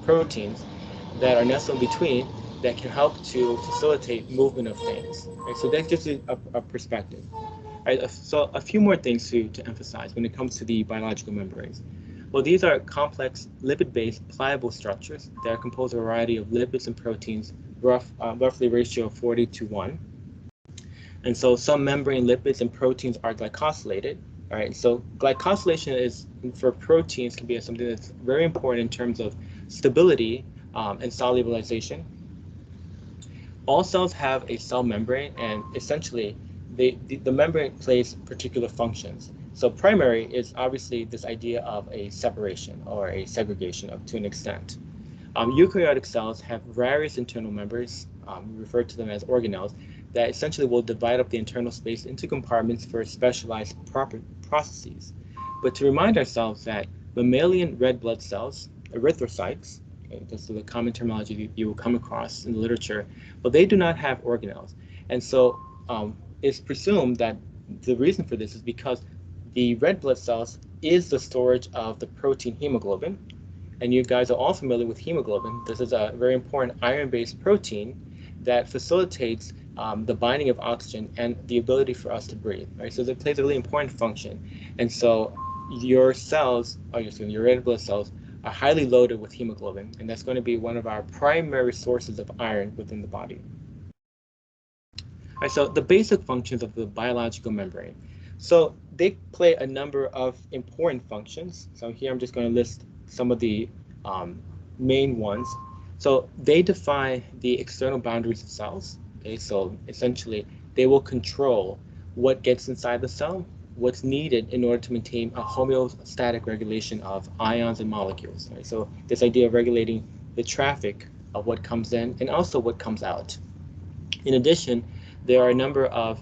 proteins that are nestled in between that can help to facilitate movement of things. Right? So that's just a perspective. Right? So a few more things to emphasize when it comes to the biological membranes. Well, these are complex lipid-based pliable structures that are composed of a variety of lipids and proteins, roughly ratio of 40:1. And so some membrane lipids and proteins are glycosylated. All right, so glycosylation is for proteins can be something that's very important in terms of stability and solubilization. All cells have a cell membrane, and essentially the membrane plays particular functions. So primary is obviously this idea of a separation or a segregation to an extent. Eukaryotic cells have various internal membranes, we refer to them as organelles, that essentially will divide up the internal space into compartments for specialized processes. But to remind ourselves that mammalian red blood cells, erythrocytes, okay, this is the common terminology you will come across in the literature, but they do not have organelles. And so it's presumed that the reason for this is because the red blood cells is the storage of the protein hemoglobin. And you guys are all familiar with hemoglobin. This is a very important iron-based protein that facilitates the binding of oxygen and the ability for us to breathe, right? So it plays a really important function. And so your cells, your red blood cells, are highly loaded with hemoglobin, and that's going to be one of our primary sources of iron within the body. All right, so the basic functions of the biological membrane. So they play a number of important functions. So here I'm just going to list some of the main ones. So they define the external boundaries of cells. Okay, so essentially they will control what gets inside the cell, what's needed in order to maintain a homeostatic regulation of ions and molecules. Right? So this idea of regulating the traffic of what comes in and also what comes out. In addition, there are a number of,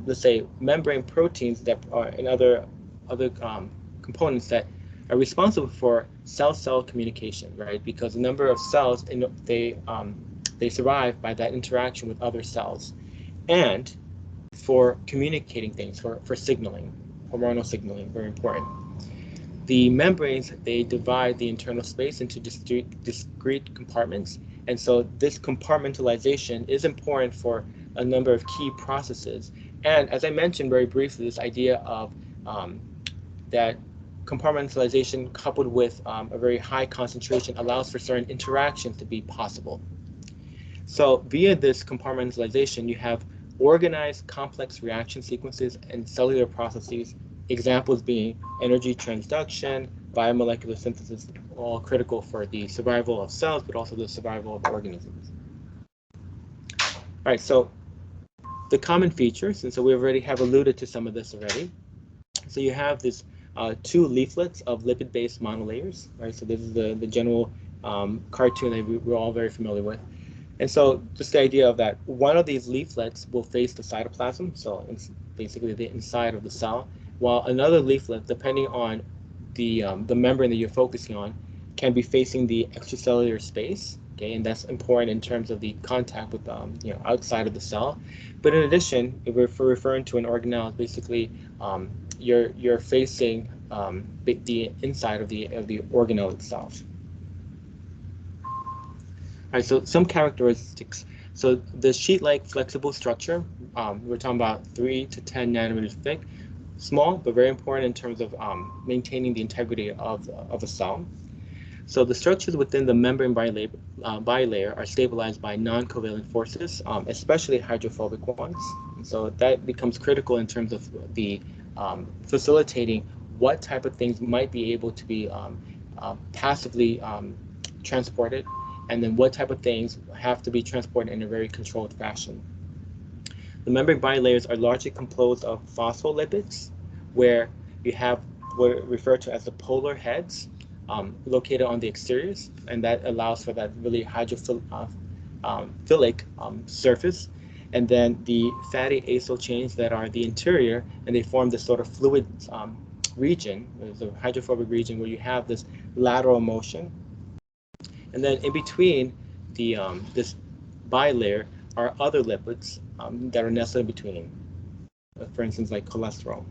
let's say, membrane proteins that are in other components that are responsible for cell-cell communication, right? Because a number of cells, they survive by that interaction with other cells, and for communicating things, for signaling, hormonal signaling, very important. The membranes, they divide the internal space into discrete compartments, and so this compartmentalization is important for a number of key processes. And as I mentioned very briefly, this idea of that compartmentalization coupled with a very high concentration allows for certain interactions to be possible. So via this compartmentalization, you have organized complex reaction sequences and cellular processes, examples being energy transduction, biomolecular synthesis, all critical for the survival of cells, but also the survival of organisms. All right, so the common features, and so we already have alluded to some of this already. So you have this two leaflets of lipid-based monolayers, right? So this is the general cartoon that we're all very familiar with. And so just the idea of that, one of these leaflets will face the cytoplasm, so it's basically the inside of the cell, while another leaflet, depending on the membrane that you're focusing on, can be facing the extracellular space. Okay, and that's important in terms of the contact with outside of the cell. But in addition, if we're referring to an organelle, basically you're facing the inside of the organelle itself. All right, so some characteristics. So the sheet-like flexible structure, we're talking about 3 to 10 nanometers thick, small but very important in terms of maintaining the integrity of a cell. So the structures within the membrane bilayer are stabilized by non-covalent forces, especially hydrophobic ones. And so that becomes critical in terms of the facilitating what type of things might be able to be passively transported, and then what type of things have to be transported in a very controlled fashion. The membrane bilayers are largely composed of phospholipids, where you have what are referred to as the polar heads located on the exteriors, and that allows for that really hydrophilic surface. and then the fatty acyl chains that are the interior, and they form this sort of fluid region, the hydrophobic region, where you have this lateral motion. And then in between the this bilayer are other lipids that are nestled in between, for instance, like cholesterol.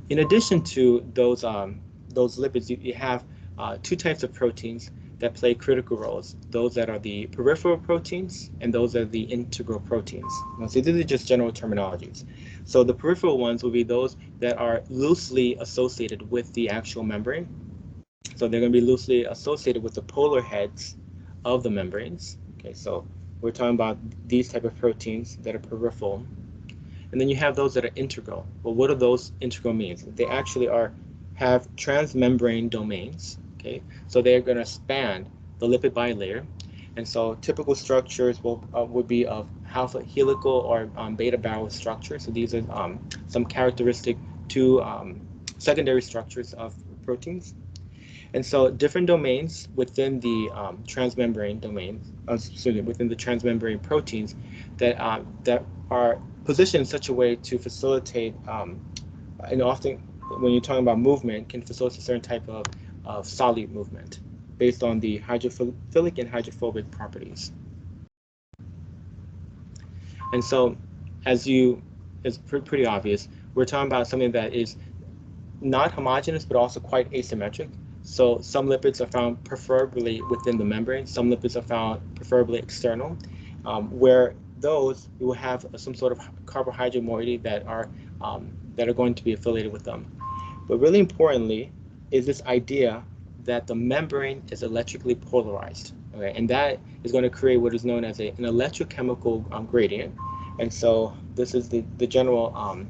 In addition to those lipids, you have two types of proteins that play critical roles. Those that are the peripheral proteins and those that are the integral proteins. Now, so these are just general terminologies. So the peripheral ones will be those that are loosely associated with the actual membrane. So they're going to be loosely associated with the polar heads of the membranes. Okay, so we're talking about these type of proteins that are peripheral. And then you have those that are integral. Well, what do those integral means? They actually have transmembrane domains. Okay, so they're going to span the lipid bilayer, and so typical structures would be of alpha helical or beta barrel structure. So these are some characteristic two secondary structures of proteins. And so different domains within the transmembrane domains, within the transmembrane proteins that are positioned in such a way to facilitate, and often when you're talking about movement, can facilitate a certain type of solute movement based on the hydrophilic and hydrophobic properties. And so, it's pretty obvious, we're talking about something that is not homogeneous, but also quite asymmetric. So some lipids are found preferably within the membrane. Some lipids are found preferably external, where those will have some sort of carbohydrate moiety that are going to be affiliated with them. But really importantly is this idea that the membrane is electrically polarized, okay? And that is going to create what is known as an electrochemical gradient. And so this is the general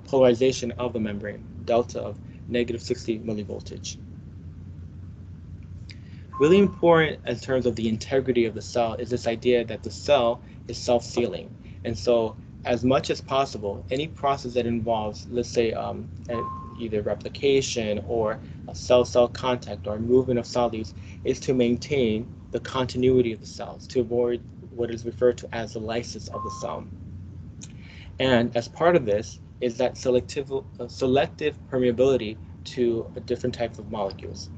polarization of the membrane, delta of -60 millivoltage. Really important in terms of the integrity of the cell is this idea that the cell is self-sealing. And so as much as possible, any process that involves, let's say, either replication or a cell-cell contact or movement of solutes is to maintain the continuity of the cells, to avoid what is referred to as the lysis of the cell. And as part of this is that selective permeability to different types of molecules.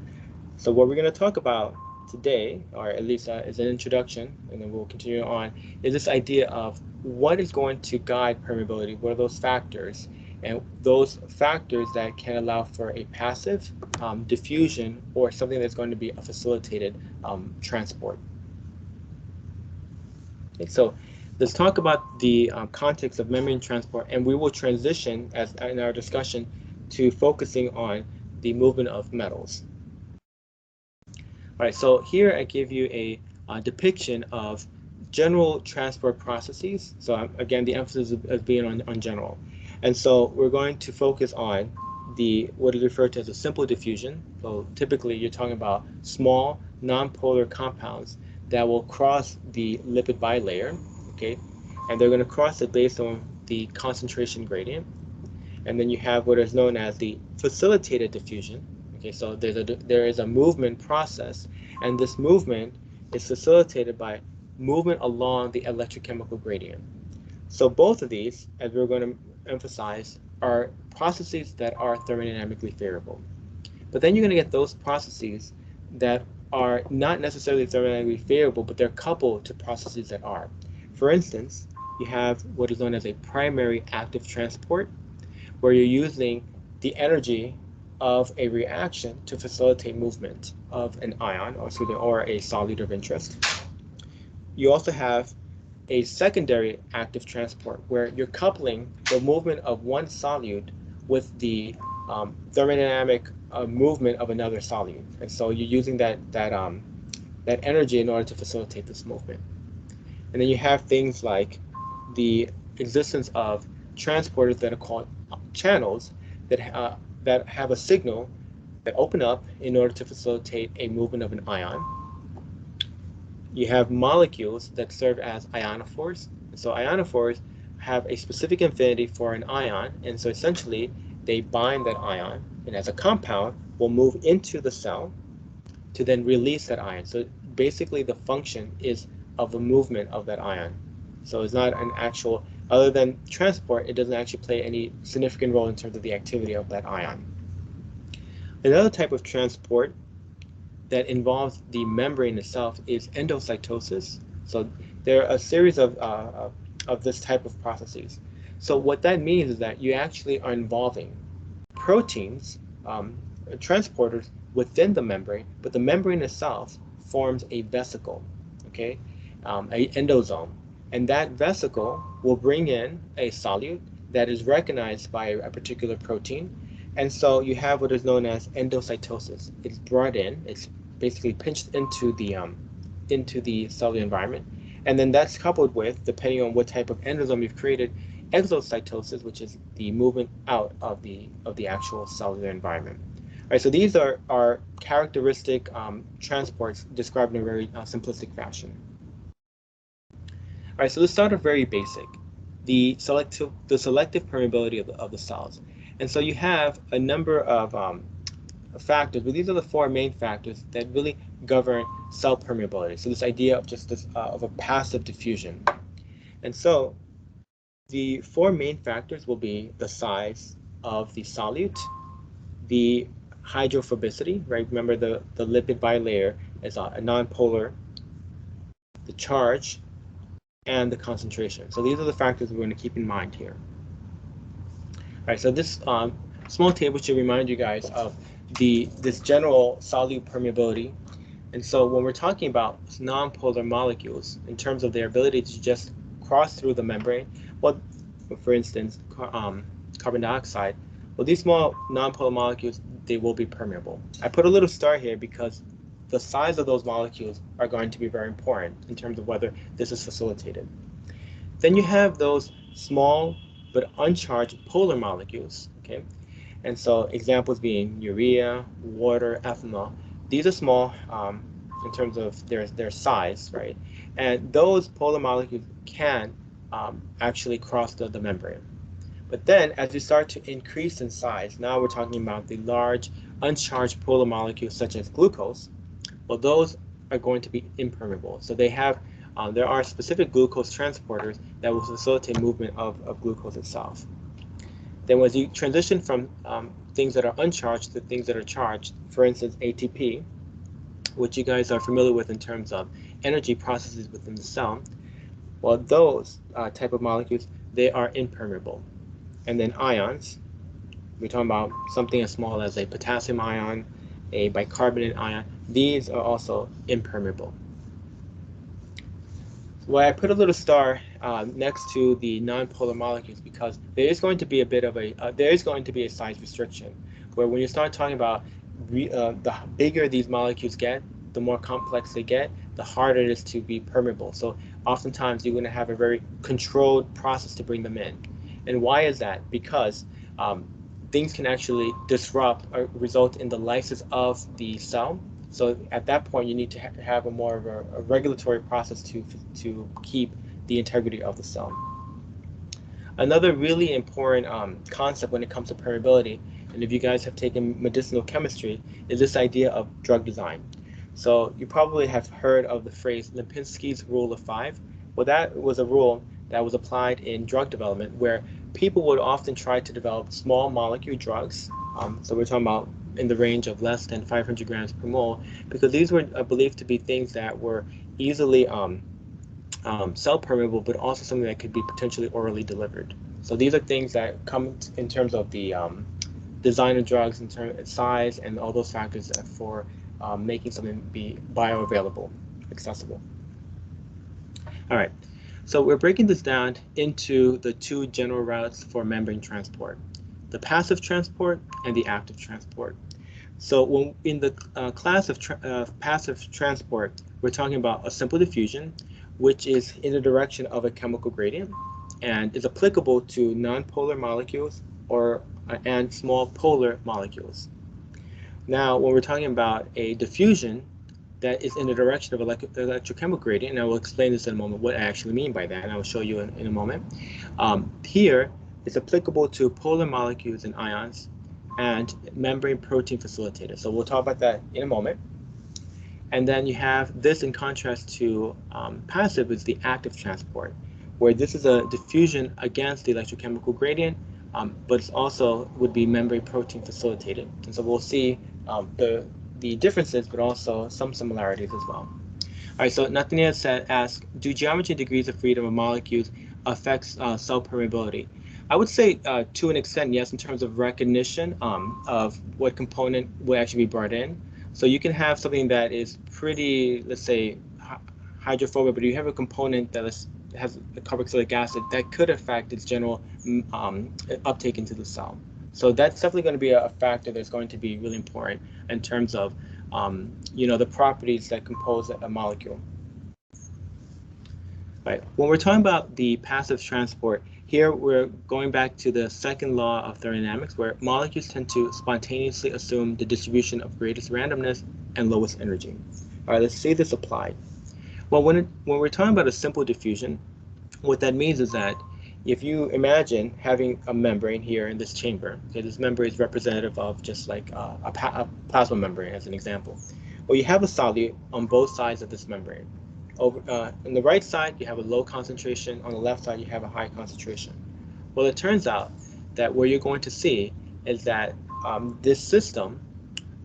So what we're going to talk about today, or at least as an introduction, and then we'll continue on, is this idea of what is going to guide permeability, what are those factors, and those factors that can allow for a passive diffusion or something that's going to be a facilitated transport. Okay, so let's talk about the context of membrane transport, and we will transition as in our discussion to focusing on the movement of metals. All right, so here I give you a depiction of general transport processes. So again, the emphasis is being on general. And so we're going to focus on what is referred to as a simple diffusion. So typically you're talking about small nonpolar compounds that will cross the lipid bilayer, okay? And they're going to cross it based on the concentration gradient. And then you have what is known as the facilitated diffusion. Okay, so there is a movement process, and this movement is facilitated by movement along the electrochemical gradient. So both of these, as we're going to emphasize, are processes that are thermodynamically favorable. But then you're going to get those processes that are not necessarily thermodynamically favorable, but they're coupled to processes that are. For instance, you have what is known as a primary active transport, where you're using the energy of a reaction to facilitate movement of an ion or a solute of interest. You also have a secondary active transport where you're coupling the movement of one solute with the thermodynamic movement of another solute. And so you're using that energy in order to facilitate this movement. And then you have things like the existence of transporters that are called channels that have a signal that open up in order to facilitate a movement of an ion. You have molecules that serve as ionophores. And so ionophores have a specific affinity for an ion, and so essentially they bind that ion, and as a compound will move into the cell to then release that ion. So basically the function is of the movement of that ion. So it's not an actual, other than transport, it doesn't actually play any significant role in terms of the activity of that ion. Another type of transport that involves the membrane itself is endocytosis. So there are a series of this type of processes. So what that means is that you actually are involving proteins, transporters within the membrane, but the membrane itself forms a vesicle, okay, a endosome, and that vesicle will bring in a solute that is recognized by a particular protein, and so you have what is known as endocytosis. It's brought in, it's basically pinched into the cellular environment, and then that's coupled with, depending on what type of endosome you've created, exocytosis, which is the movement out of the actual cellular environment. All right, so these are characteristic transports described in a very simplistic fashion. All right, so let's start off very basic. The selective permeability of the cells. And so you have a number of factors, but these are the four main factors that really govern cell permeability. So this idea of just this of a passive diffusion. And so the four main factors will be the size of the solute, the hydrophobicity, right? Remember the lipid bilayer is a nonpolar, the charge, and the concentration. So these are the factors we're going to keep in mind here. All right, so this small table should remind you guys of this general solute permeability. And so when we're talking about nonpolar molecules, in terms of their ability to just cross through the membrane, well, for instance, carbon dioxide, well, these small nonpolar molecules, they will be permeable. I put a little star here because the size of those molecules are going to be very important in terms of whether this is facilitated. Then you have those small but uncharged polar molecules, okay? And so examples being urea, water, ethanol. These are small in terms of their size, right? And those polar molecules can actually cross the membrane. But then as you start to increase in size, now we're talking about the large uncharged polar molecules such as glucose. Well, those are going to be impermeable. So they have, there are specific glucose transporters that will facilitate movement of glucose itself. Then as you transition from things that are uncharged to things that are charged, for instance, ATP, which you guys are familiar with in terms of energy processes within the cell, well, those type of molecules, they are impermeable. And then ions, we're talking about something as small as a potassium ion, a bicarbonate ion. These are also impermeable. Well, I put a little star next to the nonpolar molecules because there is going to be a bit of a size restriction, where when you start talking about the bigger these molecules get, the more complex they get, the harder it is to be permeable. So oftentimes you're going to have a very controlled process to bring them in. And why is that? Because things can actually disrupt or result in the lysis of the cell. So at that point, you need to have a more of a regulatory process to keep the integrity of the cell. Another really important concept when it comes to permeability, and if you guys have taken medicinal chemistry, is this idea of drug design. So you probably have heard of the phrase Lipinski's rule of 5. Well, that was a rule that was applied in drug development where people would often try to develop small molecule drugs. So we're talking about in the range of less than 500 grams per mole, because these were believed to be things that were easily cell permeable, but also something that could be potentially orally delivered. So these are things that come in terms of the design of drugs, in terms of size, and all those factors for making something be bioavailable, accessible. All right, so we're breaking this down into the two general routes for membrane transport, the passive transport and the active transport. So when in the class of passive transport, we're talking about a simple diffusion, which is in the direction of a chemical gradient and is applicable to nonpolar molecules and small polar molecules. Now, when we're talking about a diffusion that is in the direction of electrochemical gradient, and I will explain this in a moment, what I actually mean by that, and I will show you in a moment. Here, it's applicable to polar molecules and ions and membrane protein facilitators. So we'll talk about that in a moment. And then you have this in contrast to passive is the active transport, where this is a diffusion against the electrochemical gradient, but it's also would be membrane protein facilitated. And so we'll see the differences, but also some similarities as well. All right, so Nathaniel asks, do geometry degrees of freedom of molecules affect cell permeability? I would say to an extent, yes, in terms of recognition of what component will actually be brought in. So you can have something that is pretty, let's say, hydrophobic, but you have a component that has a carboxylic acid that could affect its general uptake into the cell. So that's definitely going to be a factor that's going to be really important in terms of the properties that compose a molecule. Right. When we're talking about the passive transport, here we're going back to the second law of thermodynamics, where molecules tend to spontaneously assume the distribution of greatest randomness and lowest energy. All right, let's see this applied. Well, when we're talking about a simple diffusion, what that means is that if you imagine having a membrane here in this chamber, okay, this membrane is representative of just like a plasma membrane as an example. Well, you have a solute on both sides of this membrane. On the right side, you have a low concentration. On the left side, you have a high concentration. Well, it turns out that what you're going to see is that this system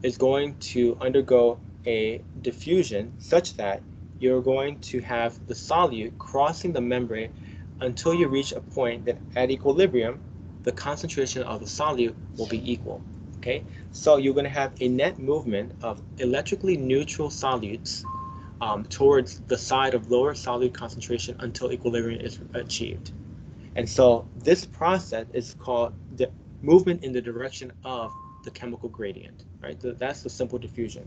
is going to undergo a diffusion such that you're going to have the solute crossing the membrane until you reach a point that at equilibrium, the concentration of the solute will be equal. Okay, so you're going to have a net movement of electrically neutral solutes towards the side of lower solute concentration until equilibrium is achieved. And so this process is called the movement in the direction of the chemical gradient, right? That's the simple diffusion.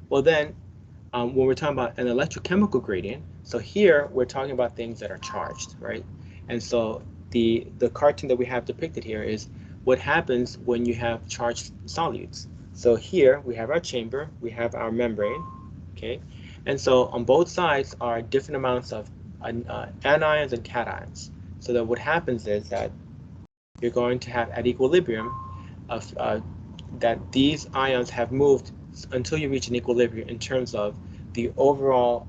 Well then, when we're talking about an electrochemical gradient, so here we're talking about things that are charged, right? And so the cartoon that we have depicted here is what happens when you have charged solutes. So here we have our chamber, we have our membrane, okay? And so on both sides are different amounts of anions and cations. So that what happens is that you're going to have at equilibrium of that these ions have moved until you reach an equilibrium in terms of the overall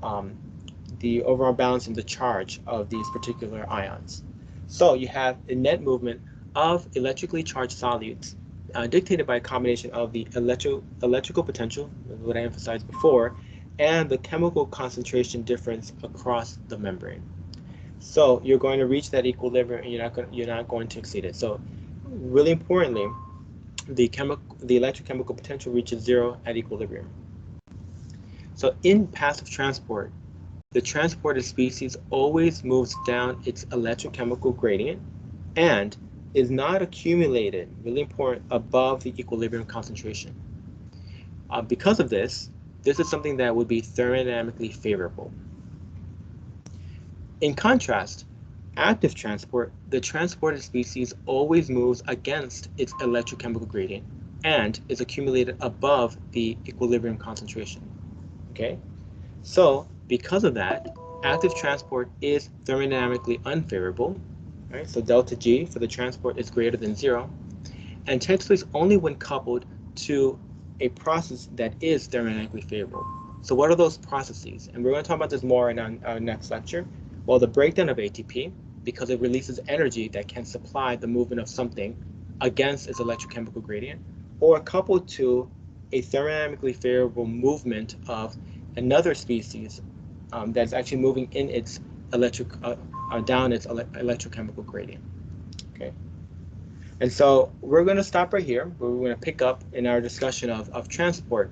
balance in the charge of these particular ions. So you have a net movement of electrically charged solutes dictated by a combination of the electrical potential, what I emphasized before, and the chemical concentration difference across the membrane. So you're going to reach that equilibrium, and you're not going to exceed it. So really importantly, the electrochemical potential reaches zero at equilibrium. So in passive transport, the transported species always moves down its electrochemical gradient and is not accumulated, really important, above the equilibrium concentration. Because of this is something that would be thermodynamically favorable. In contrast, active transport, the transported species always moves against its electrochemical gradient and is accumulated above the equilibrium concentration. Okay, so because of that, active transport is thermodynamically unfavorable. Right, so delta G for the transport is greater than zero, and takes place only when coupled to a process that is thermodynamically favorable. So what are those processes? And we're going to talk about this more in our next lecture. Well, the breakdown of ATP, because it releases energy that can supply the movement of something against its electrochemical gradient, or coupled to a thermodynamically favorable movement of another species that's actually moving in its down its electrochemical gradient. Okay. And so we're going to stop right here. We're going to pick up in our discussion of transport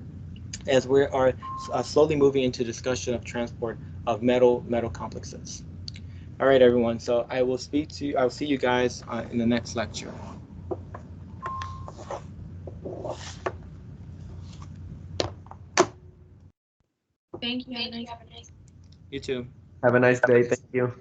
as we are slowly moving into discussion of transport of metal complexes. All right, everyone. So I'll see you guys in the next lecture. Thank you. You too. Have a nice day. Thank you.